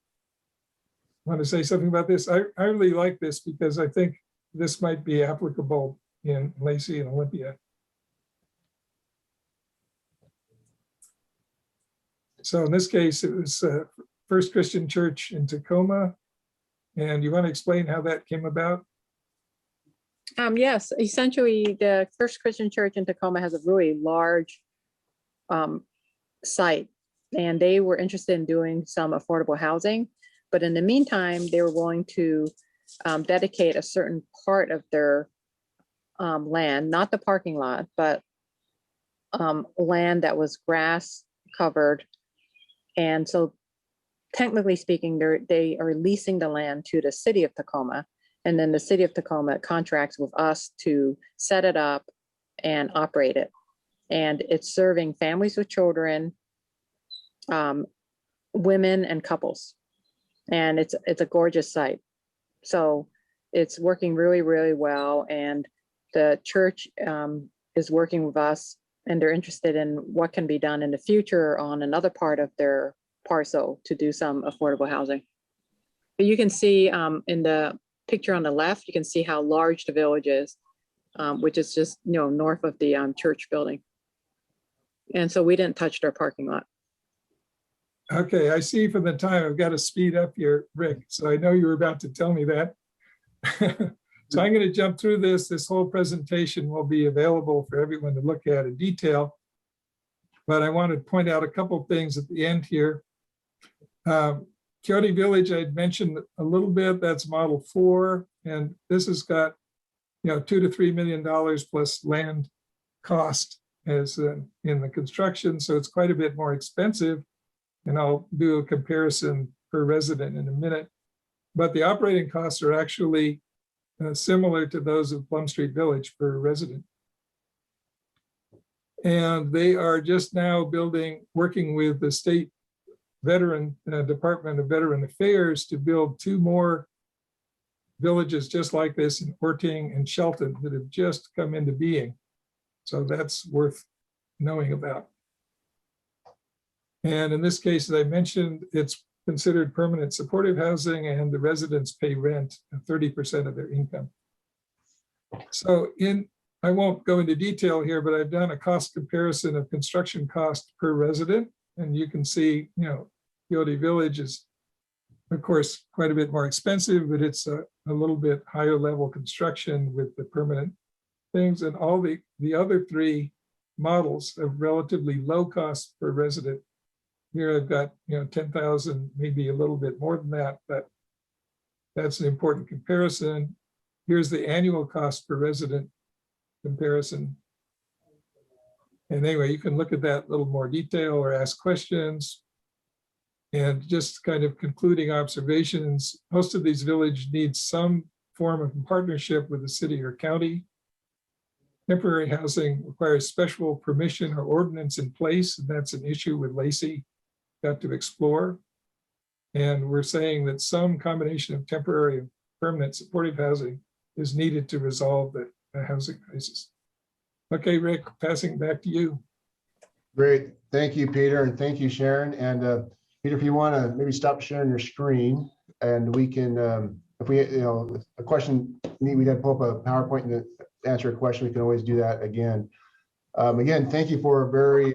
Want to say something about this? I really like this because I think this might be applicable in Lacey and Olympia. So in this case, it was First Christian Church in Tacoma. And you want to explain how that came about? Yes, essentially the First Christian Church in Tacoma has a really large site, and they were interested in doing some affordable housing. But in the meantime, they were willing to dedicate a certain part of their land, not the parking lot, but land that was grass covered. And so technically speaking, they are leasing the land to the city of Tacoma. And then the city of Tacoma contracts with us to set it up and operate it. And it's serving families with children, women and couples. And it's a gorgeous site. So it's working really, really well. And the church is working with us, and they're interested in what can be done in the future on another part of their parcel to do some affordable housing. But you can see in the picture on the left, you can see how large the village is, which is just, you know, north of the church building. And so we didn't touch their parking lot. Okay, I see from the time I've got to speed up here, Rick. So I know you were about to tell me that. So I'm going to jump through this. This whole presentation will be available for everyone to look at in detail. But I want to point out a couple of things at the end here. Quixote Village, I'd mentioned a little bit, that's model 4. And this has got, you know, $2 to $3 million plus land cost as in the construction. So it's quite a bit more expensive. And I'll do a comparison per resident in a minute. But the operating costs are actually similar to those of Plum Street Village per resident. And they are just now working with the state veteran Department of Veteran Affairs to build 2 more villages just like this in Orting and Shelton that have just come into being. So that's worth knowing about. And in this case, as I mentioned, it's considered permanent supportive housing, and the residents pay rent at 30% of their income. So I won't go into detail here, but I've done a cost comparison of construction cost per resident. And you can see, you know, Quixote Village is, of course, quite a bit more expensive, but it's a little bit higher level construction with the permanent things. And all the other 3 models of relatively low cost per resident. Here I've got, you know, 10,000, maybe a little bit more than that, but that's an important comparison. Here's the annual cost per resident comparison. And anyway, you can look at that in a little more detail or ask questions. And just kind of concluding observations, most of these villages need some form of partnership with the city or county. Temporary housing requires special permission or ordinance in place, and that's an issue with Lacey got to explore. And we're saying that some combination of temporary and permanent supportive housing is needed to resolve the housing crisis. Okay, Rick, passing back to you. Great. Thank you, Peter, and thank you, Sharon. And Peter, if you want to maybe stop sharing your screen, and we can, if we, you know, a question, we'd have to pull up a PowerPoint and answer a question. We can always do that again. Again, thank you for a very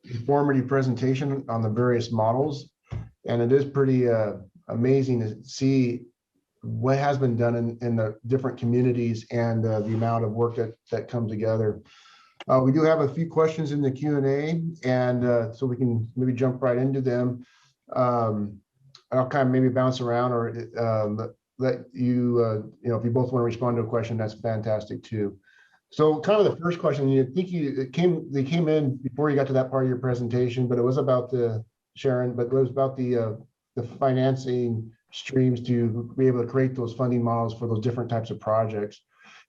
informative presentation on the various models. And it is pretty amazing to see what has been done in the different communities and the amount of work that comes together. We do have a few questions in the Q&A, and so we can maybe jump right into them. I'll kind of maybe bounce around or let you, you know, if you both want to respond to a question, that's fantastic too. So kind of the first question, I think they came in before you got to that part of your presentation, but it was about Sharon, but it was about the financing streams to be able to create those funding models for those different types of projects.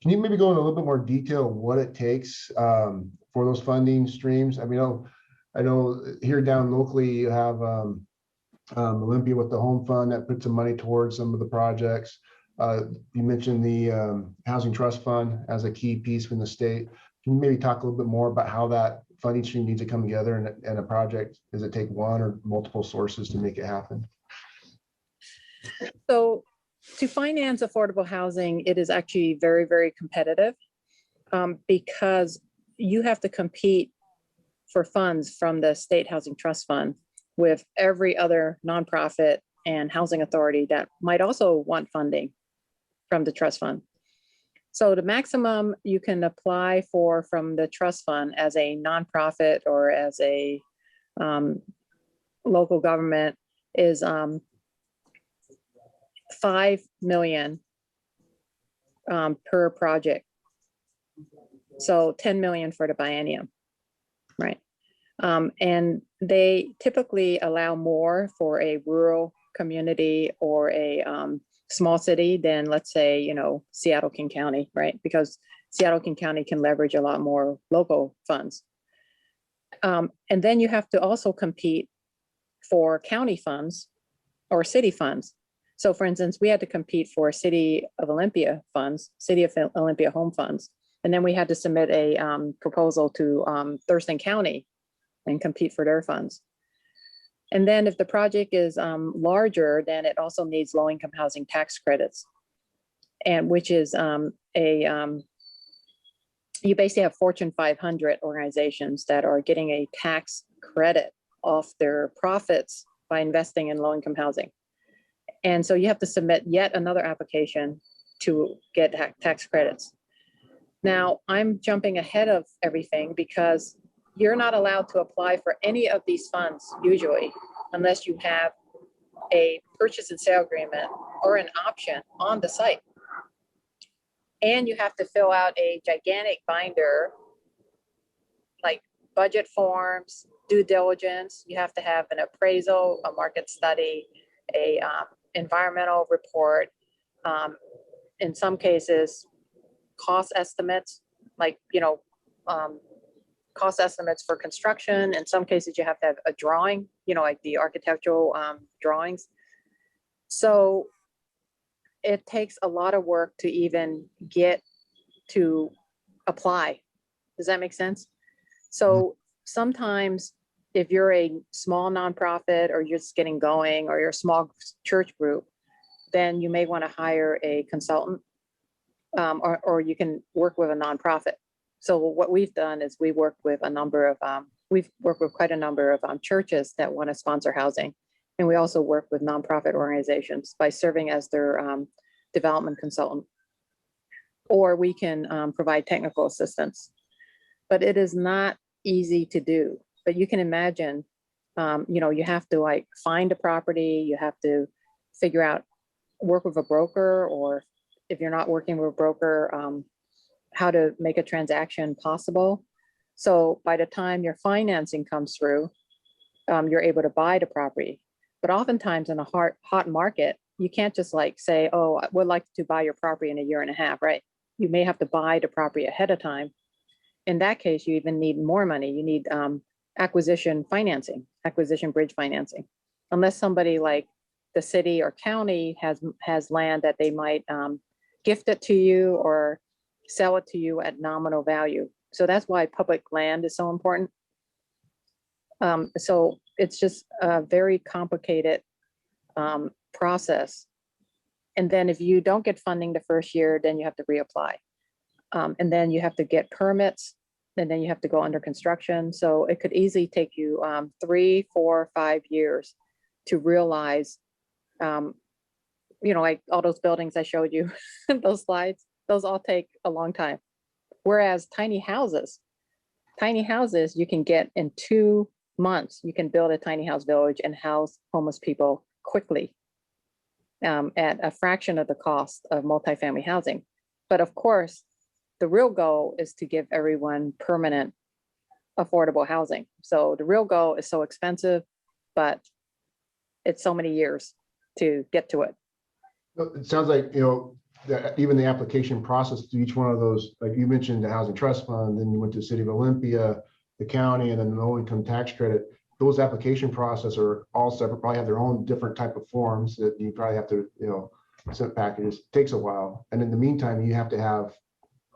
Can you maybe go into a little bit more detail what it takes for those funding streams? I mean, I know here down locally you have Olympia with the home fund that puts some money towards some of the projects. You mentioned the housing trust fund as a key piece from the state. Can you maybe talk a little bit more about how that funding stream needs to come together in a project? Does it take one or multiple sources to make it happen? So to finance affordable housing, it is actually very, very competitive because you have to compete for funds from the State Housing Trust Fund with every other nonprofit and housing authority that might also want funding from the trust fund. So the maximum you can apply for from the trust fund as a nonprofit or as a local government is $5 million per project. So 10 million for the biennium, right? And they typically allow more for a rural community or a small city than, let's say, you know, Seattle King County, right? Because Seattle King County can leverage a lot more local funds. And then you have to also compete for county funds or city funds. So for instance, we had to compete for City of Olympia funds, City of Olympia home funds. And then we had to submit a proposal to Thurston County and compete for their funds. And then if the project is larger, then it also needs low-income housing tax credits, and which is you basically have Fortune 500 organizations that are getting a tax credit off their profits by investing in low-income housing. And so you have to submit yet another application to get tax credits. Now, I'm jumping ahead of everything because you're not allowed to apply for any of these funds usually, unless you have a purchase and sale agreement or an option on the site. And you have to fill out a gigantic binder, like budget forms, due diligence. You have to have an appraisal, a market study, a environmental report. In some cases, cost estimates, like, cost estimates for construction. In some cases, you have to have a drawing, like the architectural drawings. So it takes a lot of work to even get to apply. Does that make sense? So sometimes if you're a small nonprofit or you're just getting going or you're a small church group, then you may want to hire a consultant or you can work with a nonprofit. So what we've done is we worked with a number of, we've worked with quite a number of churches that want to sponsor housing. And we also work with nonprofit organizations by serving as their development consultant. Or we can provide technical assistance. But it is not easy to do. But you can imagine, you have to like find a property, you have to figure out, work with a broker, or if you're not working with a broker, how to make a transaction possible. So by the time your financing comes through, you're able to buy the property. But oftentimes in a hot market, you can't just like say, oh, I would like to buy your property in a year and a half, right? You may have to buy the property ahead of time. In that case, you even need more money. You need acquisition financing, acquisition bridge financing. Unless somebody like the city or county has land that they might gift it to you or sell it to you at nominal value. So that's why public land is so important. So it's just a very complicated process. And then if you don't get funding the first year, then you have to reapply. And then you have to get permits, and then you have to go under construction. So it could easily take you 3, 4, 5 years to realize, like all those buildings I showed you, those slides, those all take a long time. Whereas tiny houses, you can get in 2 months, you can build a tiny house village and house homeless people quickly at a fraction of the cost of multifamily housing. But of course, the real goal is to give everyone permanent, affordable housing. So the real goal is so expensive, but it's so many years to get to it. It sounds like, even the application process to each one of those, like you mentioned the Housing Trust Fund, then you went to the City of Olympia, the county, and then the low income tax credit. Those application process are all separate, probably have their own different type of forms that you probably have to, send packages. It takes a while. And in the meantime, you have to have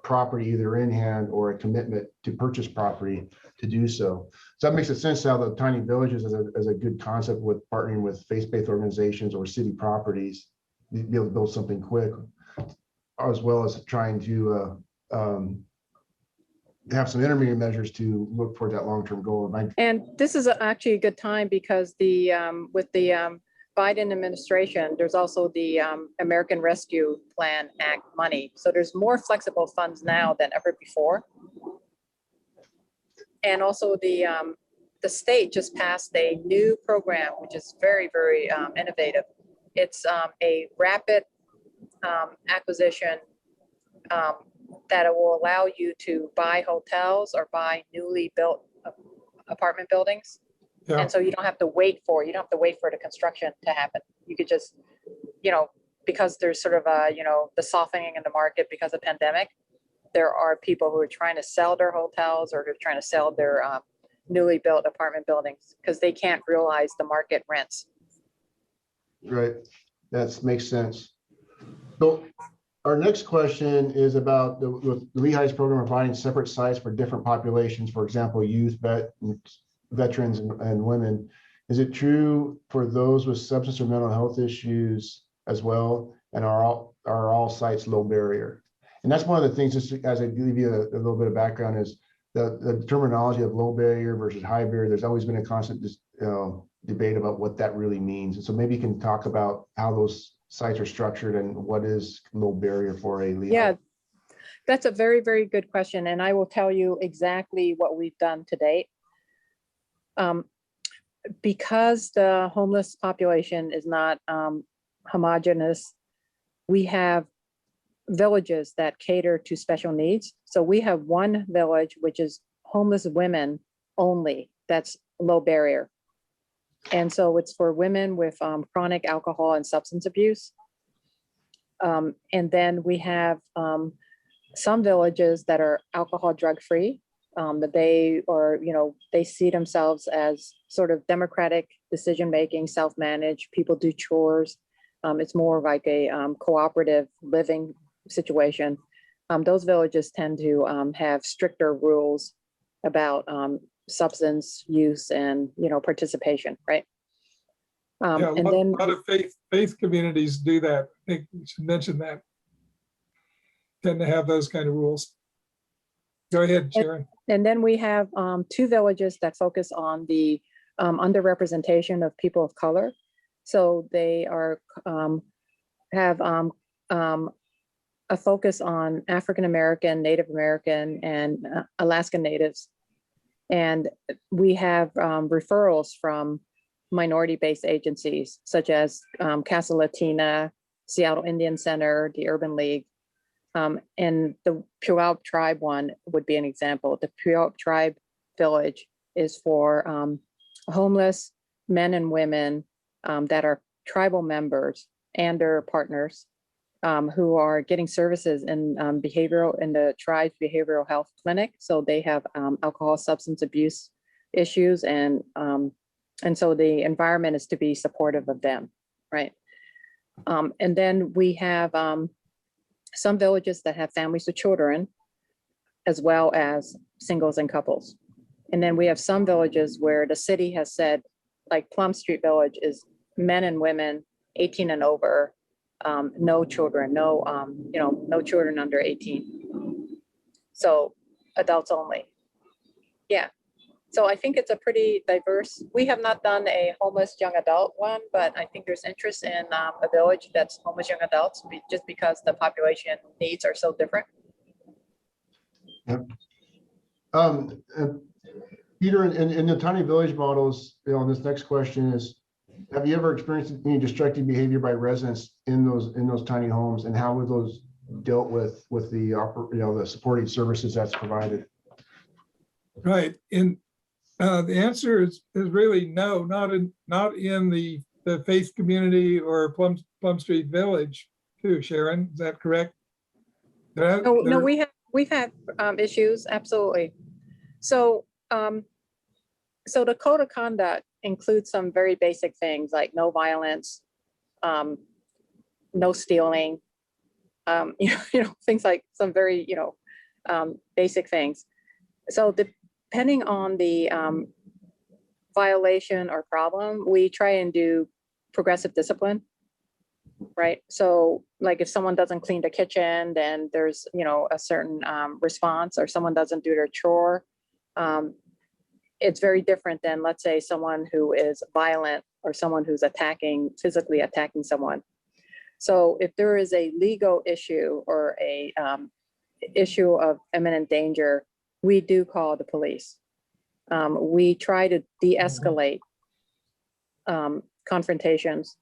property either in hand or a commitment to purchase property to do so. So that makes it sense how the tiny villages as a good concept with partnering with faith-based organizations or city properties, be able to build something quick, as well as trying to have some intermediate measures to look for that long-term goal. And this is actually a good time because with the Biden administration, there's also the American Rescue Plan Act money. So there's more flexible funds now than ever before. And also the state just passed a new program, which is very, very innovative. It's a rapid acquisition that it will allow you to buy hotels or buy newly built apartment buildings. Yeah. And so you don't have to wait for the construction to happen. You could just, because there's sort of the softening in the market because of pandemic, there are people who are trying to sell their hotels or they're trying to sell their newly built apartment buildings because they can't realize the market rents. Right. That makes sense. So our next question is about the LIHI's program providing separate sites for different populations, for example, youth, veterans, and women. Is it true for those with substance or mental health issues as well? And are all sites low barrier? And that's one of the things, just as I give you a little bit of background, is the terminology of low barrier versus high barrier. There's always been a constant debate about what that really means. And so maybe you can talk about how those sites are structured and what is low barrier for a LIHI. Yeah, that's a very, very good question. And I will tell you exactly what we've done to date. Because the homeless population is not homogeneous, we have villages that cater to special needs. So we have one village, which is homeless women only, that's low barrier. And so it's for women with chronic alcohol and substance abuse. And then we have some villages that are alcohol drug-free, that they see themselves as sort of democratic decision-making, self-managed, people do chores. It's more like a cooperative living situation. Those villages tend to have stricter rules about substance use and participation, right? Yeah, and then a lot of faith communities do that. I think we should mention that. Tend to have those kind of rules. Go ahead, Sharon. And then we have two villages that focus on the underrepresentation of people of color. So they are have a focus on African American, Native American, and Alaskan Natives. And we have referrals from minority-based agencies such as Casa Latina, Seattle Indian Center, the Urban League. And the Puyallup Tribe one would be an example. The Puyallup Tribe Village is for homeless men and women that are tribal members and their partners who are getting services in the tribe's behavioral health clinic. So they have alcohol, substance abuse issues, and so the environment is to be supportive of them, right? And then we have some villages that have families with children, as well as singles and couples. And then we have some villages where the city has said, like Plum Street Village is men and women 18 and over, no children, no children under 18. So adults only. Yeah. So I think it's a pretty diverse. We have not done a homeless young adult one, but I think there's interest in a village that's homeless young adults, just because the population needs are so different. Yep. Peter, in the tiny village models, this next question is, have you ever experienced any destructive behavior by residents in those tiny homes, and how were those dealt with the supporting services that's provided? Right. The answer is really no, not in the faith community or Plum Street Village too. Sharon, is that correct? No, we've had issues, absolutely. So so the code of conduct includes some very basic things like no violence, no stealing, things like some very basic things. So depending on the violation or problem, we try and do progressive discipline, right? So like if someone doesn't clean the kitchen, then there's, a certain response, or someone doesn't do their chore. It's very different than, let's say, someone who is violent or someone who's physically attacking someone. So if there is a legal issue or a issue of imminent danger, we do call the police. We try to de-escalate confrontations,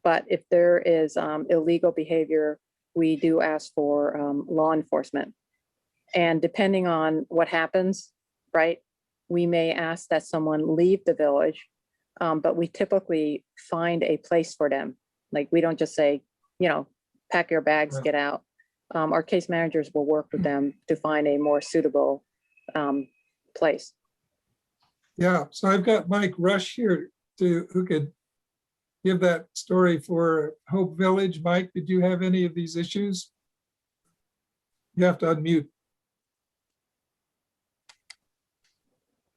but if there is illegal behavior, we do ask for law enforcement. And depending on what happens, right, we may ask that someone leave the village, but we typically find a place for them. Like, we don't just say, pack your bags, get out. Our case managers will work with them to find a more suitable place. Yeah, so I've got Mike Rush here who could give that story for Hope Village. Mike, did you have any of these issues? You have to unmute.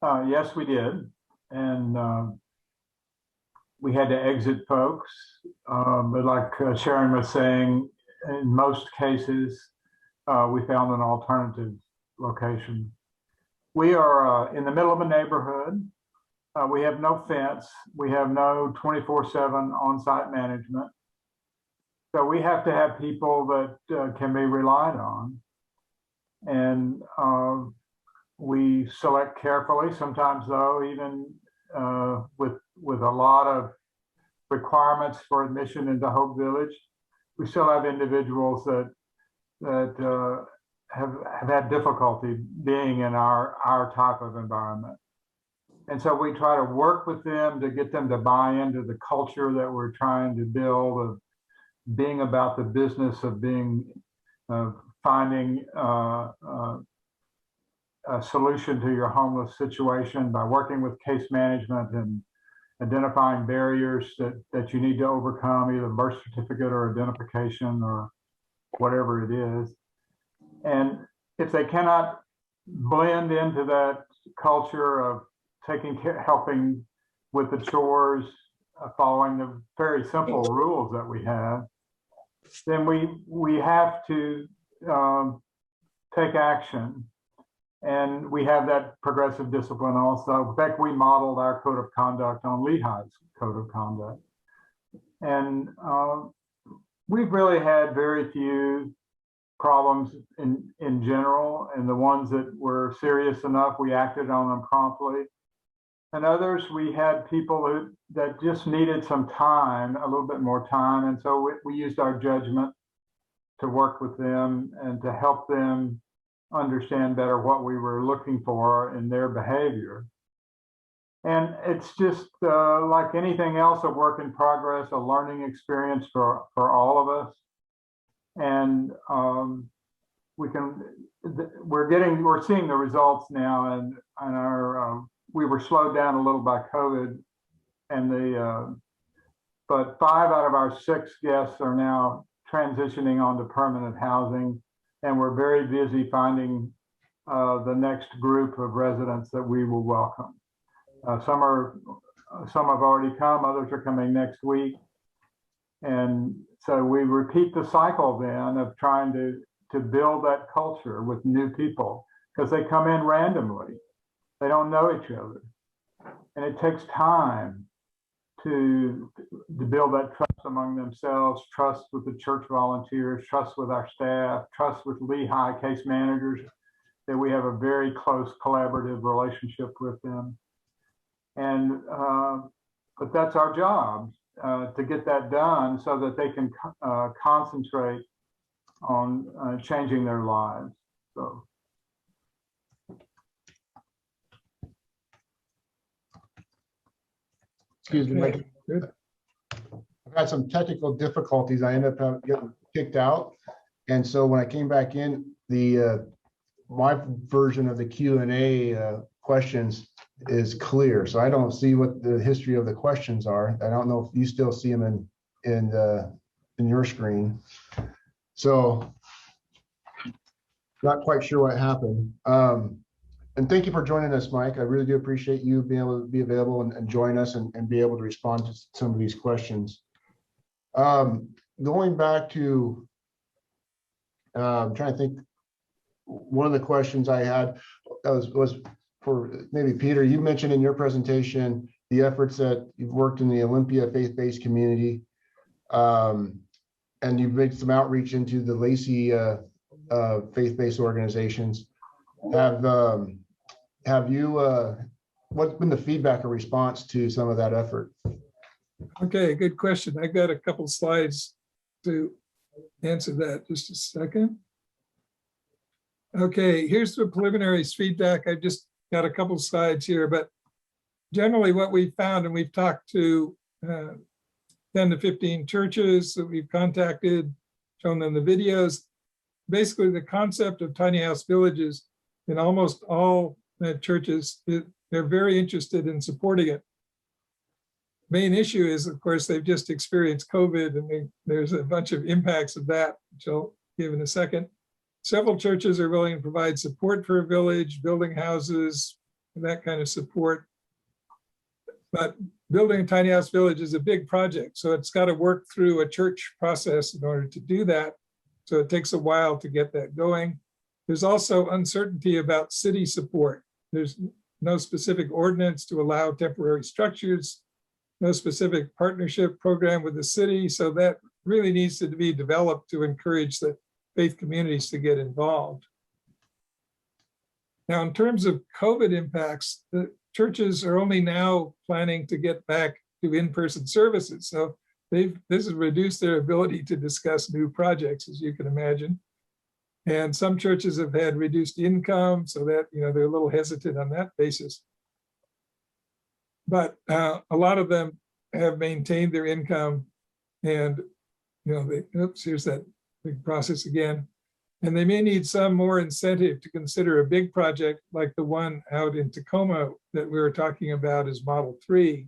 Yes, we did. And we had to exit folks. But like Sharon was saying, in most cases, we found an alternative location. We are in the middle of a neighborhood. We have no fence. We have no 24/7 on-site management. So we have to have people that can be relied on. And we select carefully. Sometimes, though, even with a lot of requirements for admission into Hope Village, we still have individuals that have had difficulty being in our type of environment. And so we try to work with them to get them to buy into the culture that we're trying to build, of being about the business of being finding a solution to your homeless situation by working with case management and identifying barriers that you need to overcome, either birth certificate or identification or whatever it is. And if they cannot blend into that culture of helping with the chores, following the very simple rules that we have, then we have to take action. And we have that progressive discipline also. In fact, we modeled our code of conduct on LIHI's code of conduct. And we've really had very few problems in general, and the ones that were serious enough, we acted on them promptly. And others, we had people that just needed some time, a little bit more time. And so we used our judgment to work with them and to help them understand better what we were looking for in their behavior. And it's just like anything else, a work in progress, a learning experience for all of us. And we're seeing the results now, and our we were slowed down a little by COVID, and but 5 out of our 6 guests are now transitioning onto permanent housing. And we're very busy finding the next group of residents that we will welcome. Some have already come, others are coming next week. And so we repeat the cycle then of trying to build that culture with new people, because they come in randomly. They don't know each other. And it takes time to build that trust among themselves, trust with the church volunteers, trust with our staff, trust with LIHI case managers, that we have a very close collaborative relationship with them. And but that's our job, to get that done so that they can concentrate on changing their lives. So. Excuse me, Okay, good. I've had some technical difficulties. I ended up getting kicked out. And so when I came back in, my version of the Q&A questions is clear. So I don't see what the history of the questions are. I don't know if you still see them in your screen. So not quite sure what happened. And thank you for joining us, Mike. I really do appreciate you being able to be available and join us and be able to respond to some of these questions. Going back to, I'm trying to think, one of the questions I had was for maybe Peter. You mentioned in your presentation the efforts that you've worked in the Olympia faith-based community, and you've made some outreach into the Lacey faith-based organizations. Have you, what's been the feedback or response to some of that effort? Okay, good question. I've got a couple slides to answer that. Just a second. Okay, here's the preliminary feedback. I just got a couple slides here, but generally what we found, and we've talked to 10 to 15 churches that we've contacted, shown them the videos. Basically, the concept of tiny house villages in almost all churches, they're very interested in supporting it. main issue is, of course, they've just experienced COVID, and there's a bunch of impacts of that, which I'll give in a second. Several churches are willing to provide support for a village, building houses, that kind of support. But building a tiny house village is a big project, so it's got to work through a church process in order to do that. So it takes a while to get that going. There's also uncertainty about city support. There's no specific ordinance to allow temporary structures, no specific partnership program with the city. So that really needs to be developed to encourage the faith communities to get involved. Now, in terms of COVID impacts, the churches are only now planning to get back to in-person services. So this has reduced their ability to discuss new projects, as you can imagine. And some churches have had reduced income, so that, they're a little hesitant on that basis. But a lot of them have maintained their income, and here's that big process again. And they may need some more incentive to consider a big project like the one out in Tacoma that we were talking about as Model 3.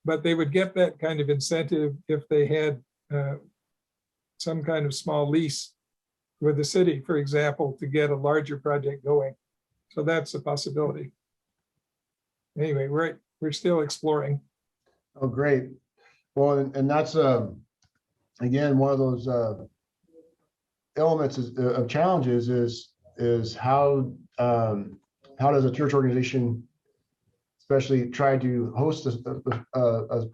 But they would get that kind of incentive if they had some kind of small lease with the city, for example, to get a larger project going. So that's a possibility. Anyway, we're still exploring. Oh, great. Well, and that's again, one of those elements of challenges is how does a church organization, especially try to host a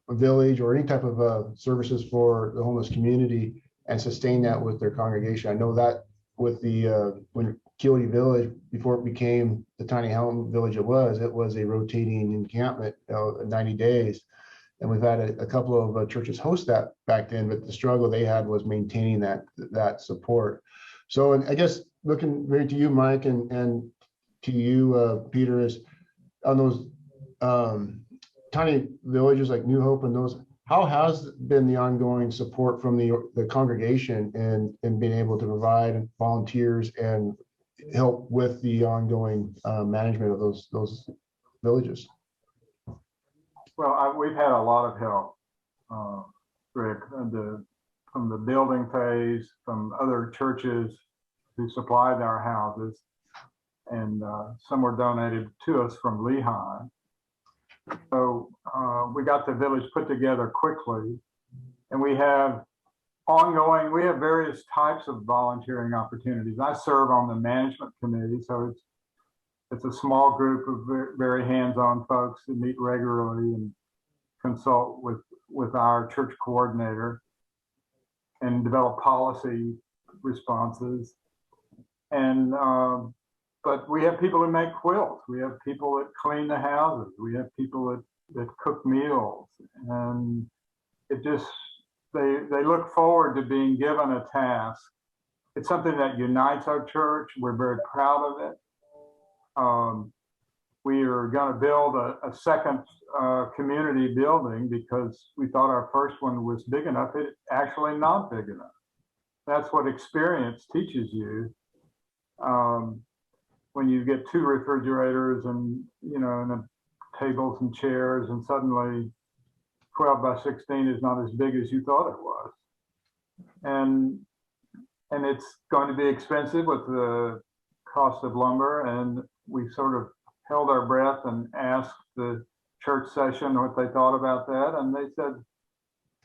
village or any type of services for the homeless community and sustain that with their congregation. I know that with the when Quixote Village, before it became the tiny home village it was a rotating encampment, 90 days. And we've had a couple of churches host that back then, but the struggle they had was maintaining that support. So, and I guess looking right to you, Mike, and to you, Peter, is on those tiny villages like New Hope and those, how has been the ongoing support from the congregation in being able to provide volunteers and help with the ongoing management of those villages? Well, we've had a lot of help, Rick, from the building phase, from other churches who supplied our houses, and some were donated to us from LIHI. So we got the village put together quickly, and we have various types of volunteering opportunities. I serve on the management committee, so it's a small group of very hands-on folks that meet regularly and consult with our church coordinator and develop policy responses. And but we have people who make quilts. We have people that clean the houses. We have people that cook meals. And it just, they look forward to being given a task. It's something that unites our church. We're very proud of it. We are going to build a second community building because we thought our first one was big enough. It's actually not big enough. That's what experience teaches you. When you get 2 refrigerators and and tables and chairs, and suddenly 12 by 16 is not as big as you thought it was, and it's going to be expensive with the cost of lumber. And we sort of held our breath and asked the church session what they thought about that, and they said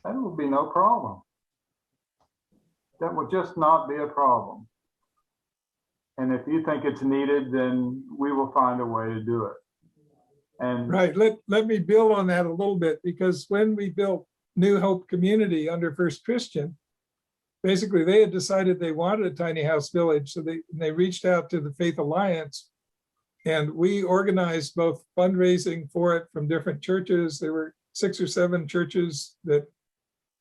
that will be no problem. That will just not be a problem. And if you think it's needed, then we will find a way to do it. And right, let me build on that a little bit, because when we built New Hope Community under First Christian, basically they had decided they wanted a tiny house village. So they reached out to the Faith Alliance, and we organized both fundraising for it from different churches. There were 6 or 7 churches that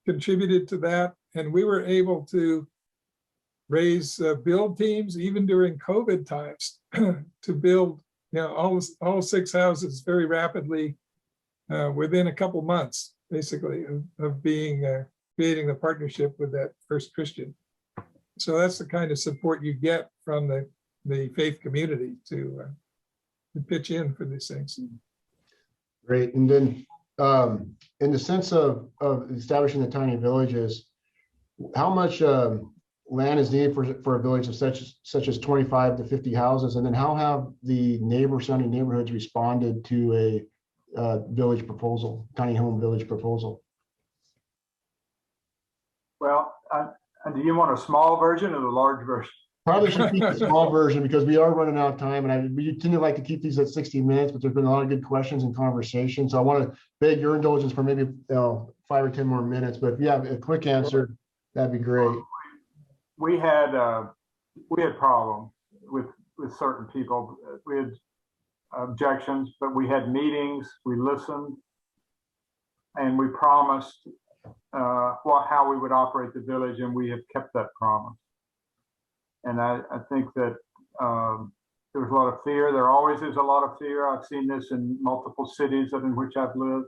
contributed to that. And we were able to raise build teams, even during COVID times, to build all 6 houses very rapidly within a couple months, basically, of being creating the partnership with that First Christian. So that's the kind of support you get from the faith community to pitch in for these things. Great. And then In the sense of establishing the tiny villages, how much land is needed for a village of such as 25 to 50 houses? And then how have the surrounding neighborhoods responded to a village proposal, tiny home village proposal? Well, do you want a small version or the large version? Probably should keep the small version because we are running out of time, and we tend to like to keep these at 60 minutes, but there's been a lot of good questions and conversation. So I want to beg your indulgence for maybe 5 or 10 more minutes, but if you have a quick answer, that'd be great. We had problems with certain people. We had objections, but we had meetings, we listened, and we promised how we would operate the village, and we have kept that promise. And I think that there was a lot of fear. There always is a lot of fear. I've seen this in multiple cities in which I've lived.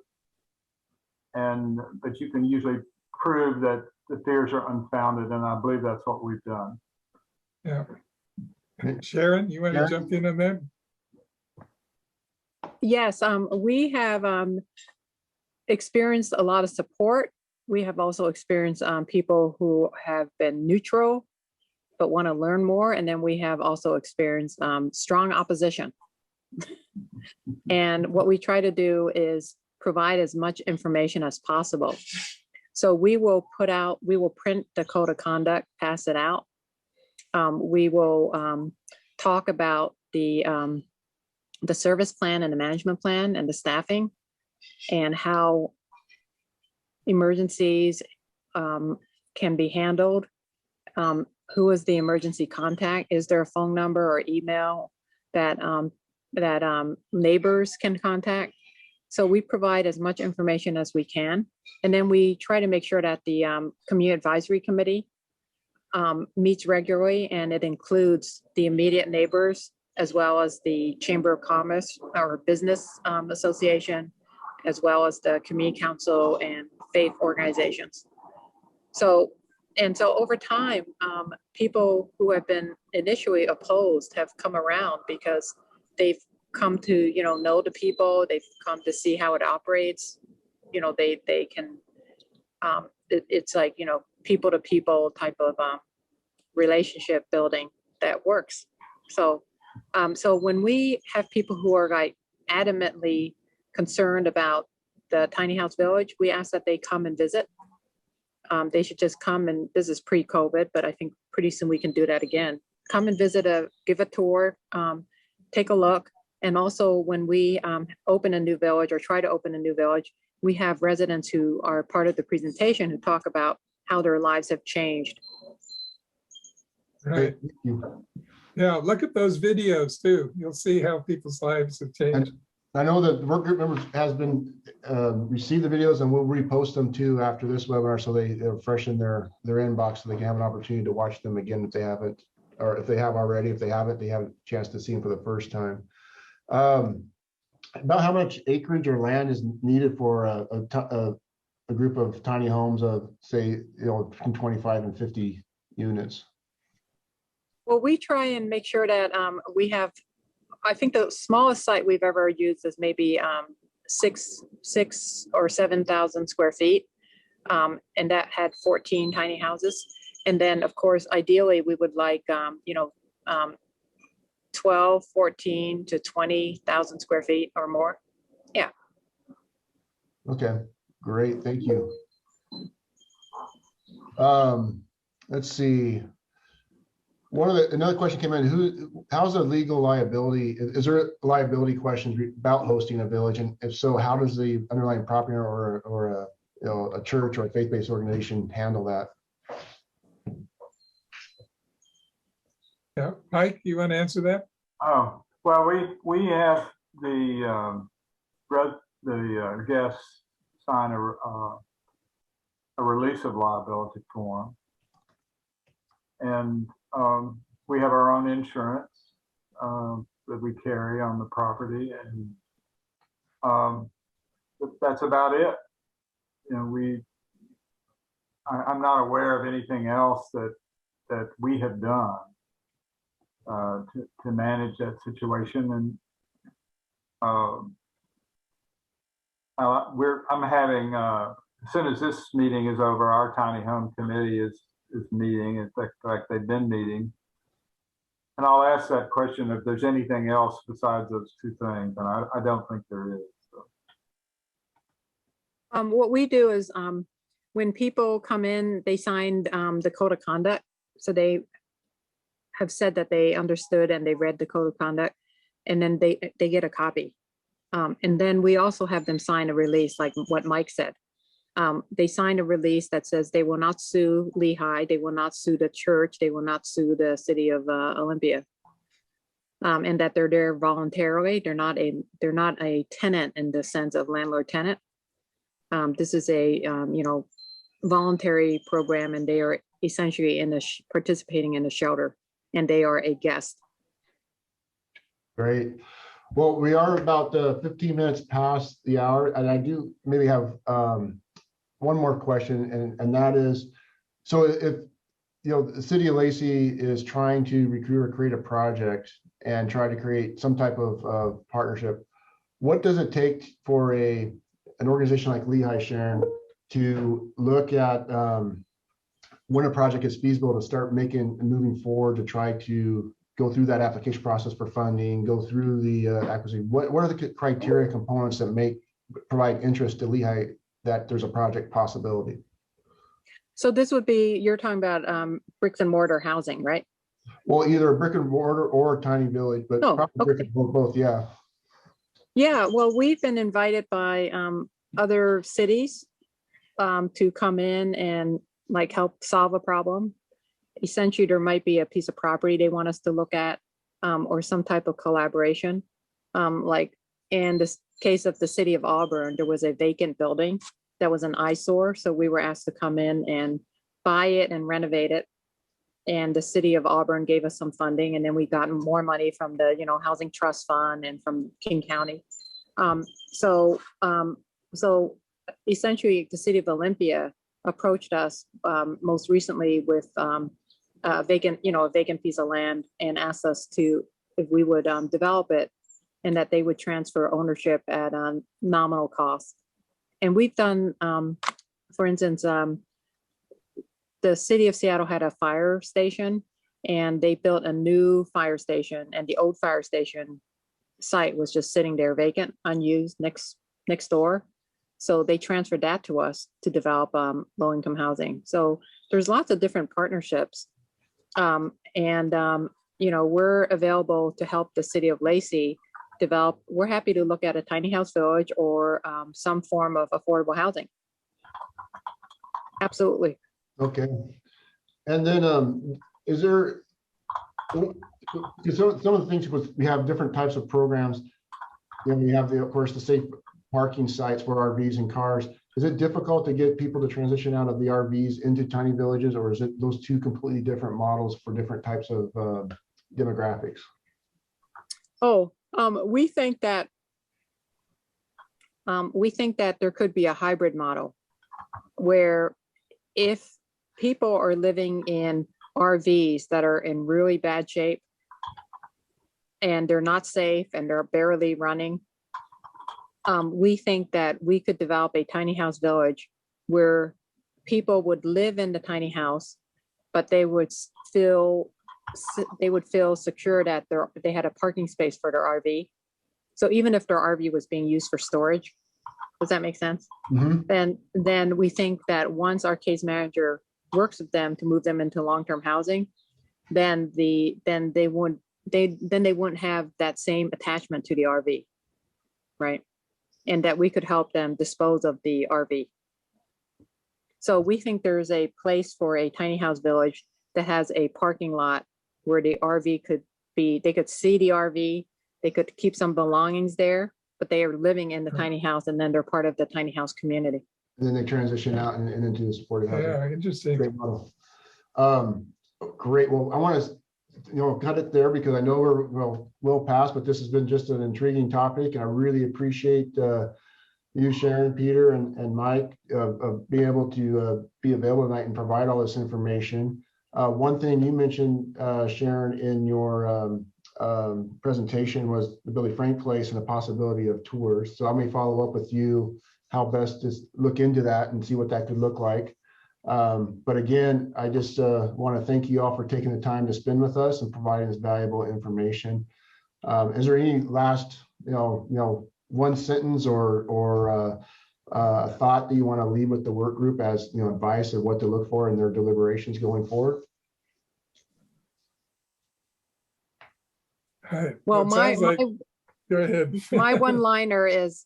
But you can usually prove that the fears are unfounded, and I believe that's what we've done. Yeah. Sharon, you want to jump in on that? Yes, we have experienced a lot of support. We have also experienced people who have been neutral but want to learn more. And then we have also experienced strong opposition. And what we try to do is provide as much information as possible. So we will print the code of conduct, pass it out. We will talk about the service plan and the management plan and the staffing and how emergencies can be handled. Who is the emergency contact? Is there a phone number or email that neighbors can contact? So we provide as much information as we can. And then we try to make sure that the Community Advisory Committee meets regularly, and it includes the immediate neighbors as well as the Chamber of Commerce or Business Association, as well as the Community Council and faith organizations. So over time, people who have been initially opposed have come around because they've come to, know the people, they've come to see how it operates. They can, it's like, people to people type of relationship building that works. So when we have people who are like adamantly concerned about the tiny house village, we ask that they come and visit. They should just come, and this is pre-COVID, but I think pretty soon we can do that again. Come and visit, give a tour, take a look. And also when we open a new village or try to open a new village, we have residents who are part of the presentation who talk about how their lives have changed. Right. Yeah, look at those videos too. You'll see how people's lives have changed. I know that the work group members has been received the videos, and we'll repost them too after this webinar, so they're fresh in their inbox, so they can have an opportunity to watch them again if they haven't, or if they have already. If they haven't, they have a chance to see them for the first time. About how much acreage or land is needed for a group of tiny homes of, say, between 25 and 50 units? Well, we try and make sure that we have, I think the smallest site we've ever used is maybe 6,000 or 7,000 square feet. And that had 14 tiny houses. And then of course, ideally we would like, 12, 14 to 20,000 square feet or more. Yeah. Okay, great. Thank you. Let's see. Another question came in. How's the legal liability? Is there liability questions about hosting a village? And if so, how does the underlying property owner or a church or a faith-based organization handle that? Yeah, Mike, you want to answer that? Oh, well, we have the guests sign a release of liability form, and we have our own insurance that we carry on the property, and that's about it. I'm not aware of anything else that we have done to manage that situation. And I'm having, as soon as this meeting is over, our tiny home committee is meeting. In fact, they've been meeting. And I'll ask that question if there's anything else besides those two things. And I don't think there is. So. What we do is when people come in, they signed the code of conduct. So they have said that they understood and they read the code of conduct, and then they get a copy. And then we also have them sign a release, like what Mike said. They sign a release that says they will not sue LIHI, they will not sue the church, they will not sue the city of Olympia, and that they're there voluntarily. They're not a tenant in the sense of landlord tenant. This is a voluntary program, and they are essentially participating in the shelter, and they are a guest. Great. Well, we are about 15 minutes past the hour, and I do maybe have one more question, and that is, so if the city of Lacey is trying to recruit or create a project and try to create some type of partnership, what does it take for an organization like LIHI, Sharon, to look at when a project is feasible to start moving forward to try to go through that application process for funding, go through the acquisition? What are the criteria components that provide interest to LIHI that there's a project possibility? So this would be, you're talking about bricks and mortar housing, right? Well, either a brick and mortar or a tiny village, but probably okay. brick and mortar, both, yeah. Yeah, well, we've been invited by other cities to come in and like help solve a problem. Essentially, there might be a piece of property they want us to look at, or some type of collaboration. Like in this case of the city of Auburn, there was a vacant building that was an eyesore. So we were asked to come in and buy it and renovate it. And the city of Auburn gave us some funding, and then we got more money from the Housing Trust Fund and from King County. So essentially, the city of Olympia approached us most recently with a vacant piece of land and asked us if we would develop it, and that they would transfer ownership at nominal cost. And we've done, for instance, the city of Seattle had a fire station, and they built a new fire station, and the old fire station site was just sitting there vacant, unused, next door. So they transferred that to us to develop low-income housing. So there's lots of different partnerships. We're available to help the city of Lacey develop. We're happy to look at a tiny house village or some form of affordable housing. Absolutely. Okay. And then is there, because some of the things, we have different types of programs. We have of course, the safe parking sites for RVs and cars. Is it difficult to get people to transition out of the RVs into tiny villages, or is it those two completely different models for different types of demographics? We think that there could be a hybrid model where if people are living in RVs that are in really bad shape and they're not safe and they're barely running, we think that we could develop a tiny house village where people would live in the tiny house, but they would feel secure that they had a parking space for their RV. So even if their RV was being used for storage, does that make sense? Mm-hmm. Then we think that once our case manager works with them to move them into long-term housing, then they wouldn't have that same attachment to the RV, right? And that we could help them dispose of the RV. So we think there's a place for a tiny house village that has a parking lot where the RV could be, they could see the RV, they could keep some belongings there, but they are living in the tiny house, and then they're part of the tiny house community. And then they transition out and into the supportive housing. Yeah, interesting. Great model. Great. Well, I want to cut it there because I know we're well past, but this has been just an intriguing topic, and I really appreciate you, Sharon, Peter, and Mike of being able to be available tonight and provide all this information. One thing you mentioned, Sharon, in your presentation was the Billy Frank Place and the possibility of tours. So I may follow up with you how best to look into that and see what that could look like. But again, I just want to thank you all for taking the time to spend with us and providing this valuable information. Is there any last, one sentence or a thought that you want to leave with the work group as advice of what to look for in their deliberations going forward? Well, It sounds like- my Go ahead. my one-liner is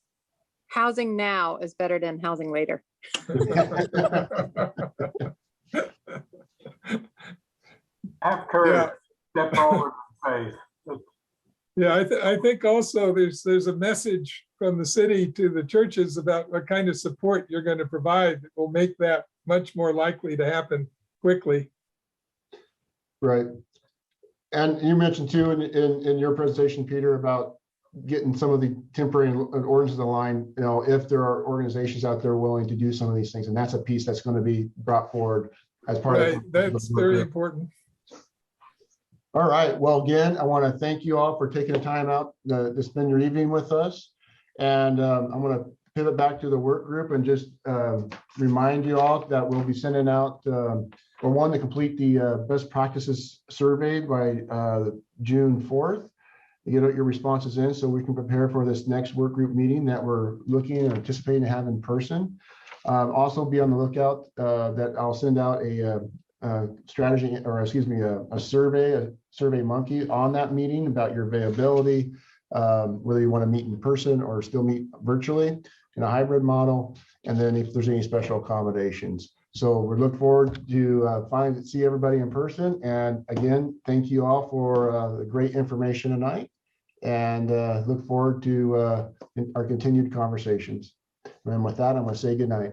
housing now is better than housing later. Have courage, Yeah. step forward and say, Yeah, I think also there's a message from the city to the churches about what kind of support you're going to provide that will make that much more likely to happen quickly. Right. And you mentioned too in your presentation, Peter, about getting some of the temporary ordinances aligned, if there are organizations out there willing to do some of these things. And that's a piece that's going to be brought forward as part Right, of that's very important. All right. Well, again, I want to thank you all for taking the time out to spend your evening with us. And I'm going to pivot back to the work group and just remind you all that we'll be sending out, to complete the best practices survey by June 4th. To get your responses in so we can prepare for this next work group meeting that we're looking and anticipating to have in person. Also be on the lookout that I'll send out a strategy, or excuse me, a survey monkey on that meeting about your availability, whether you want to meet in person or still meet virtually in a hybrid model, and then if there's any special accommodations. So we look forward to see everybody in person. And again, thank you all for the great information tonight, and look forward to our continued conversations. And with that, I'm going to say good night.